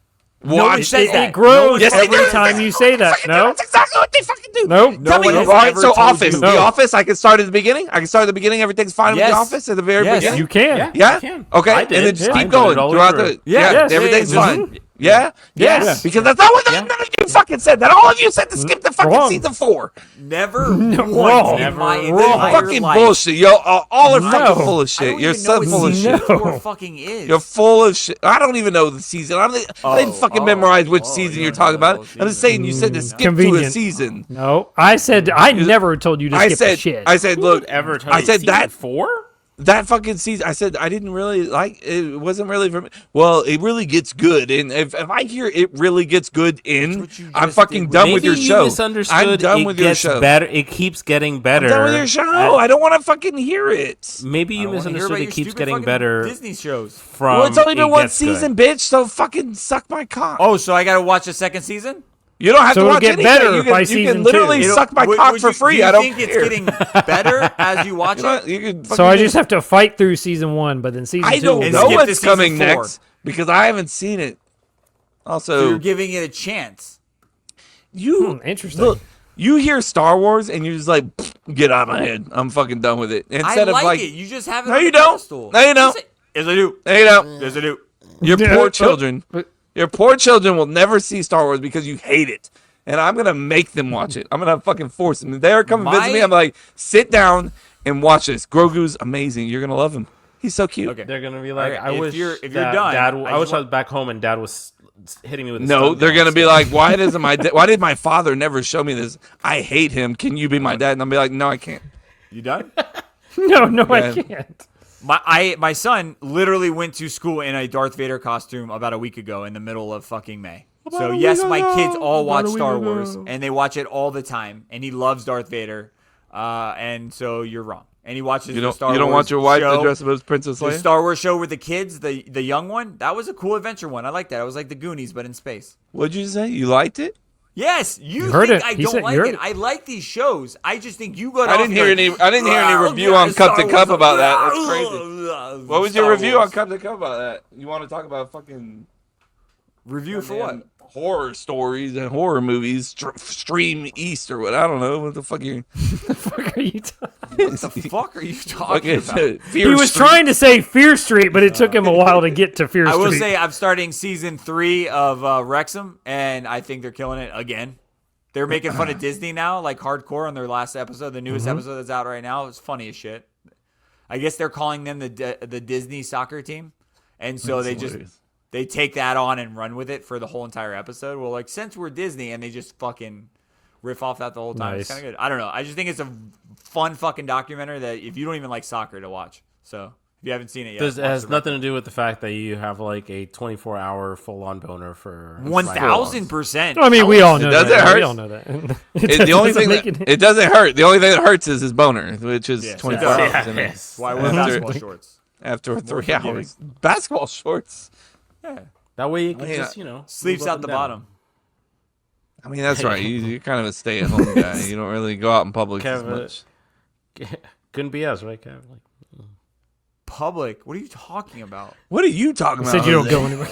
Watch it grows every time you say that. No, that's exactly what they fucking do. Nope. Tell me, all right. So Office, The Office. I can start at the beginning. Everything's fine with The Office at the very beginning. You can. Yeah. Okay. And then just keep going throughout the. Yeah. Everything's fine. Yeah. Yes. Because that's not what none of you fucking said. That all of you said to skip the fucking season 4. Never. Wrong. Fucking bullshit. Yo, all are fucking full of shit. You're so full of shit. Fucking is. You're full of shit. I don't even know the season. I didn't fucking memorize which season you're talking about. I'm just saying you said to skip to a season. No, I said I never told you to skip the shit. I said, look, I said that 4. That fucking season, I said I didn't really like it. Wasn't really for me. Well, it really gets good, and if I hear it really gets good I'm fucking done with your show. You misunderstood. I'm done with your show. Better. It keeps getting better. I'm done with your show. I don't want to fucking hear it. Maybe you misunderstood. It keeps getting better. Disney shows. Well, it's only been one season, bitch. So fucking suck my cock. Oh, so I gotta watch a second season? You don't have to watch get anything. Better you by can season literally 2. suck my cock for free. I don't care. Do you think it's getting better as you watch it? So I just have to fight through season 1, but then season 2. I don't know what's coming next because I haven't seen it. Also, so you're giving it a chance. Interesting. Look, you hear Star Wars and you're just like, get out of my head. I'm fucking done with it. Instead I of like it. You just have it. No, you don't. No, you don't. Yes, I do. No, you don't. Yes, I do. Your poor children. Your poor children will never see Star Wars because you hate it. And I'm going to make them watch it. I'm going to fucking force them. If they're coming visit me, I'm like, sit down and watch this. Grogu's amazing. You're going to love him. He's so cute. Okay. They're going to be like, right, I wish you're done. I wish I was back home and Dad was hitting me with his No, they're going to be like, why did my father never show me this? I hate him. Can you be my dad? And I'll be like, no, I can't. You done? No, I can't. My son literally went to school in a Darth Vader costume about a week ago in the middle of fucking May. So yes, my kids all watch Star Wars and they watch it all the time, and he loves Darth Vader. And so you're wrong. And he watches the Star Wars. You don't want your wife show, to dress up as Princess Leia? The Star Wars show with the kids, the young one. That was a cool adventure one. I like that. It was like the Goonies, but in space. What'd you say? You liked it? Yes, you heard think it. I He don't said like you it. heard it. I like these shows. I just think you got. I didn't hear any review on Cup to Cup about that. That's crazy. What was your review on Cup to Cup about that? You want to talk about fucking review for what? Horror stories and horror movies, Stream East or what? I don't know what the fuck you. The fuck are you talking? What the fuck are you talking about? He was trying to say Fear Street, but it took him a while to get to Fear Street. I will say I'm starting season 3 of Wrexham, and I think they're killing it again. They're making fun of Disney now, like hardcore on their last episode, the newest episode that's out right now. It's funny as shit. I guess they're calling them the Disney soccer team, and so they take that on and run with it for the whole entire episode. Well, like, since we're Disney, and they just fucking riff off that the whole time. It's kind of good. I don't know. I just think it's a fun fucking documentary that if you don't even like soccer to watch. So if you haven't seen it yet, It has nothing to do with the fact that you have like a 24-hour full-on boner for 1,000%. I mean, we all know Does that. it hurt? We all know that. The only thing it doesn't hurt. The only thing that hurts is his boner, which is 24 hours. Yes. Why wear basketball shorts? After 3 hours. Basketball shorts. Yeah. That way you can just, sleeps move up out the and down. bottom. I mean, that's right. You're kind of a stay-at-home guy. You don't really go out in public as much. Couldn't be us, right, Kev? Public? What are you talking about? What are you talking about? Said you don't go anywhere.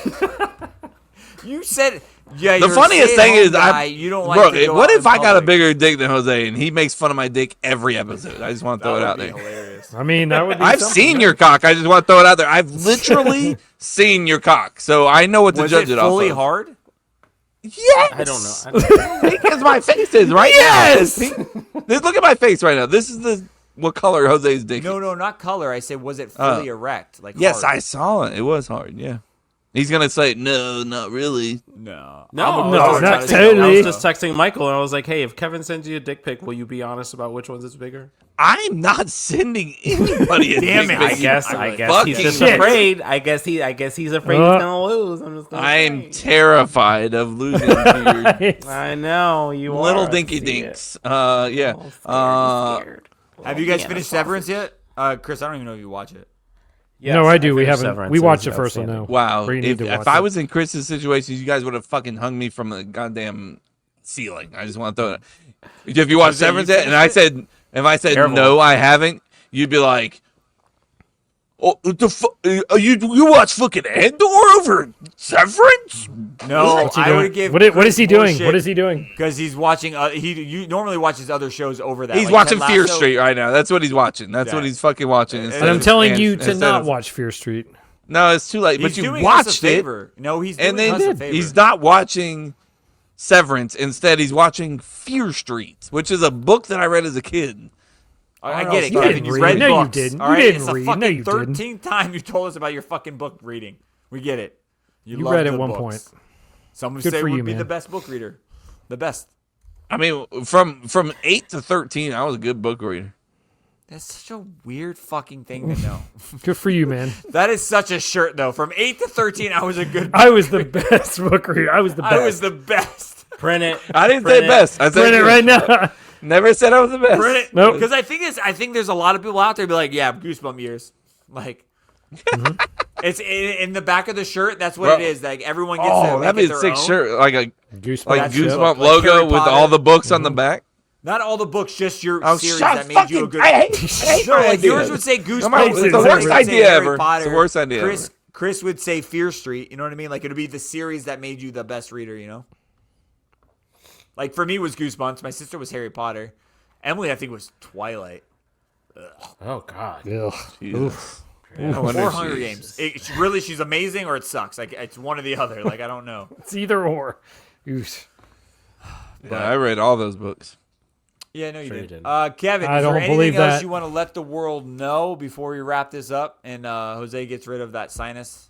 You said, yeah. The funniest thing is, you don't like. To go what out if in I got a public? bigger dick than Jose and he makes fun of my dick every episode? I just want to throw it out there. Hilarious. I mean, that would be I've seen your cock. I just want to throw it out there. I've literally seen your cock, so I know what to Was judge it off. fully of. hard? Yes. I don't know. Because my face is right Yes! now. Look at my face right now. This is what color Jose's dick is. No, not color. I said, was it fully erect? Like yes, hard? I saw it. It was hard, yeah. He's going to say, no, not really. No, not I totally. was just texting Michael, and I was like, hey, if Kevin sends you a dick pic, will you be honest about which one's is bigger? I'm not sending anybody a Damn dick it, pic. I guess he's just shit. afraid. I guess he's afraid he's gonna lose. I'm just I am terrified of losing to your I know you little are. dinky I see dinks. it. Yeah. Scared. Have you guys finished Severance yet? Chris, I don't even know if you watch it. Yes, No, I do. We finished haven't. Severance. We It watched was the first one now. outstanding. Wow. Bree, you need to If watch I it. was in Chris's situation, you guys would have fucking hung me from the goddamn ceiling. I just want to throw it. If you watched Jose, you Severance yet, and I said, if I said Careful. no, I haven't, you'd be like, "Oh, you watch fucking Andor over Severance?" No, What's he I doing? would give. What is he doing? What is he doing? Because he's watching. He normally watches other shows over that. He's like watching Ted Fear Lasso. Street right now. That's what he's watching. That's Yeah. what he's fucking watching. And instead And I'm of- telling and- you to instead not of- watch Fear Street. No, it's too late. He's But you doing us a watched it. favor. No, he's doing And then us a favor. he's not watching Severance. Instead, he's watching Fear Street, which is a book that I read as a kid. I get it, You Kevin. didn't You read. read No, you books. didn't. All You right, didn't it's the read. No, fucking you didn't. 13th time you told us about your fucking book reading. We get it. You love read at good one books. point. Some would Good say for would you, be man. the best book reader. The best. I mean, from 8 to 13, I was a good book reader. That's such a weird fucking thing to know. Good for you, man. That is such a shirt, though. From 8 to 13, I was a good. I was the best book reader. I was the best. I was the best. Print it. I didn't say best. I said Print it good. right now. Never said I was the best. Print it. Nope. Because I think there's a lot of people out there be like, yeah, goosebump years. Like, it's in the back of the shirt. That's what Bro. it is. Like everyone gets. Oh, to that'd make be it a their sick own. shirt, like Goosebumps. like That's Goosebump like logo Harry with Potter. all the books on the back. Not all the books, just your Oh, series shut that made you a good. I hate No, my like yours ideas. would say Come on, Goosebumps. it's the yours worst would say idea Harry ever. It's the Potter. worst idea ever. Chris would say Fear Street. You know what I mean? Like it would be the series that made you the best reader. You know. Like for me, it was Goosebumps. My sister was Harry Potter. Emily, I think, was Twilight. Oh God. Ugh. Jesus. Or Hunger Games. She's amazing, or it sucks. Like it's one or the other. Like I don't know. It's either or. Oof. Yeah, I read all those books. Yeah, no, you Sure you did. did. Kevin, I is there don't anything believe else that. you want to let the world know before we wrap this up and Jose gets rid of that sinus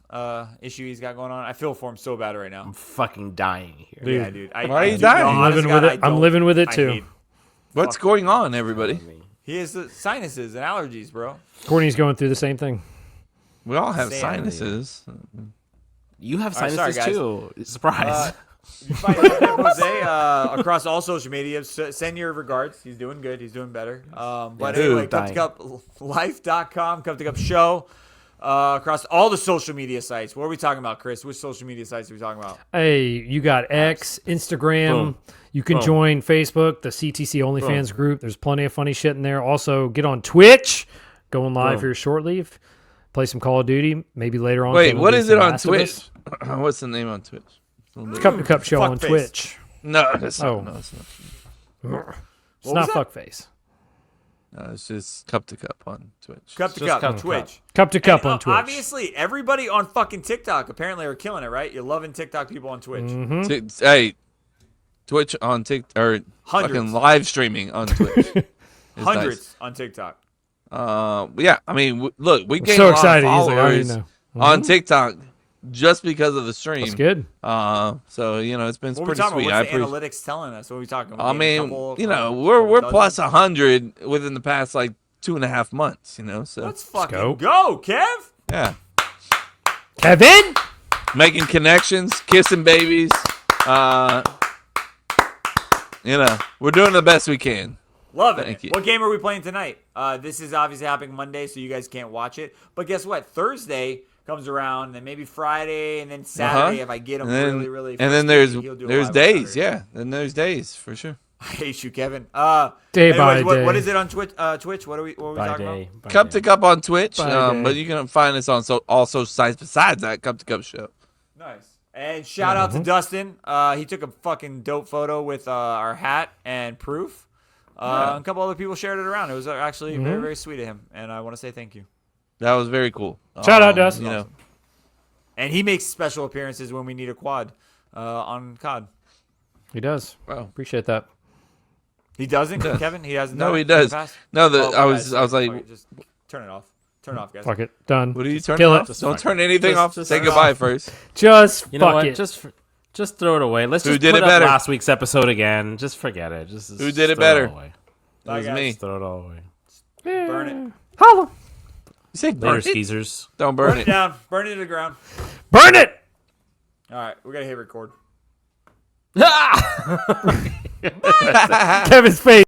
issue he's got going on? I feel for him so bad right now. I'm fucking dying here. Dude. Yeah, dude. Why are you dying? I'm living with it. I'm living with it too. What's going on, everybody? He has sinuses and allergies, bro. Courtney's going through the same thing. We all have Sanity. sinuses. You have All right, sinuses sorry, guys. too. Surprise. You find Jose across all social media. Send your regards. He's doing good. He's doing better. But anyway, dying. CupToCupLife.com, Cup to Cup Show. Across all the social media sites. What are we talking about, Chris? Which social media sites are we talking about? Hey, you got X, Instagram. Boom. You can Boom. join Facebook, the CTC OnlyFans group. There's plenty of funny shit in there. Also, get on Twitch. Going live Boom. here shortly. Play some Call of Duty. Maybe later on. Wait, Kevin what do is some it on Last of Twitch? Us. What's the name on Twitch? Cup to Cup Show on Fuckface. Twitch. No, that's not. Oh. No, it's not. It's What not was that? fuckface. No, it's just Cup to Cup on Twitch. Cup to Just Cup Cup on to Twitch. Cup to Cup And, on Twitch. Obviously, everybody on fucking TikTok apparently are killing it, right? You're loving TikTok people on Twitch. Hey, Twitch on TikTok or Hundreds. fucking live streaming on Twitch. It's Hundreds nice. on TikTok. Yeah, I mean, look, we gained so a lot excited. of He's like, I already followers know. on TikTok just because of the stream. That's good. So you know, it's been What are we pretty talking sweet. about? I What's the appreciate. analytics telling us? What are we talking about? I mean, you know, we're plus 100 within the past like 2.5 months. You know, so Let's fucking go. go, Kev. yeah, Kevin? making connections, kissing babies. You know, we're doing the best we can. Love it. Thank you. What game are we playing tonight? This is obviously happening Monday, so you guys can't watch it. But guess what? Thursday comes around, and then maybe Friday, and then Saturday if I get him And then, really, really. and then frisky, he'll do a there's live on days, Saturday. yeah. Then there's days for sure. I hate you, Kevin. Day anyways, by what day. is it on Twitch? Twitch? What are we By talking day. about? By Cup day. to Cup on Twitch, Bye, but day. you can find us on all social sites besides that Cup to Cup show. Nice. And shout out to Dustin. He took a fucking dope photo with our hat and proof. A couple other people shared it around. It was actually very, very sweet of him, and I want to say thank you. That was very cool. Shout out, Dustin. You know, And he makes special appearances when we need a quad on COD. He does. Wow. Appreciate that. He doesn't, Kevin. He hasn't. No, done he it in the does. past? No, Oh, my I was bad. like, Fuck it, just turn it off. Turn it off, guys. Fuck it. Done. what are you turning Kill off? it. Don't turn anything Just- off. just Say turn it goodbye off. first. Just You know fuck what? it. Just throw it away. Let's Who just did put it up better? last week's episode again. Just forget it. Just Who just did it throw better? away. It was guys. me. Just throw it all away. Burn it. Holla. You say Later, burn it? skeezers. Don't burn Burn it it. down. Burn it to the ground. Burn it. All right, we're gonna hit record. Kevin's face.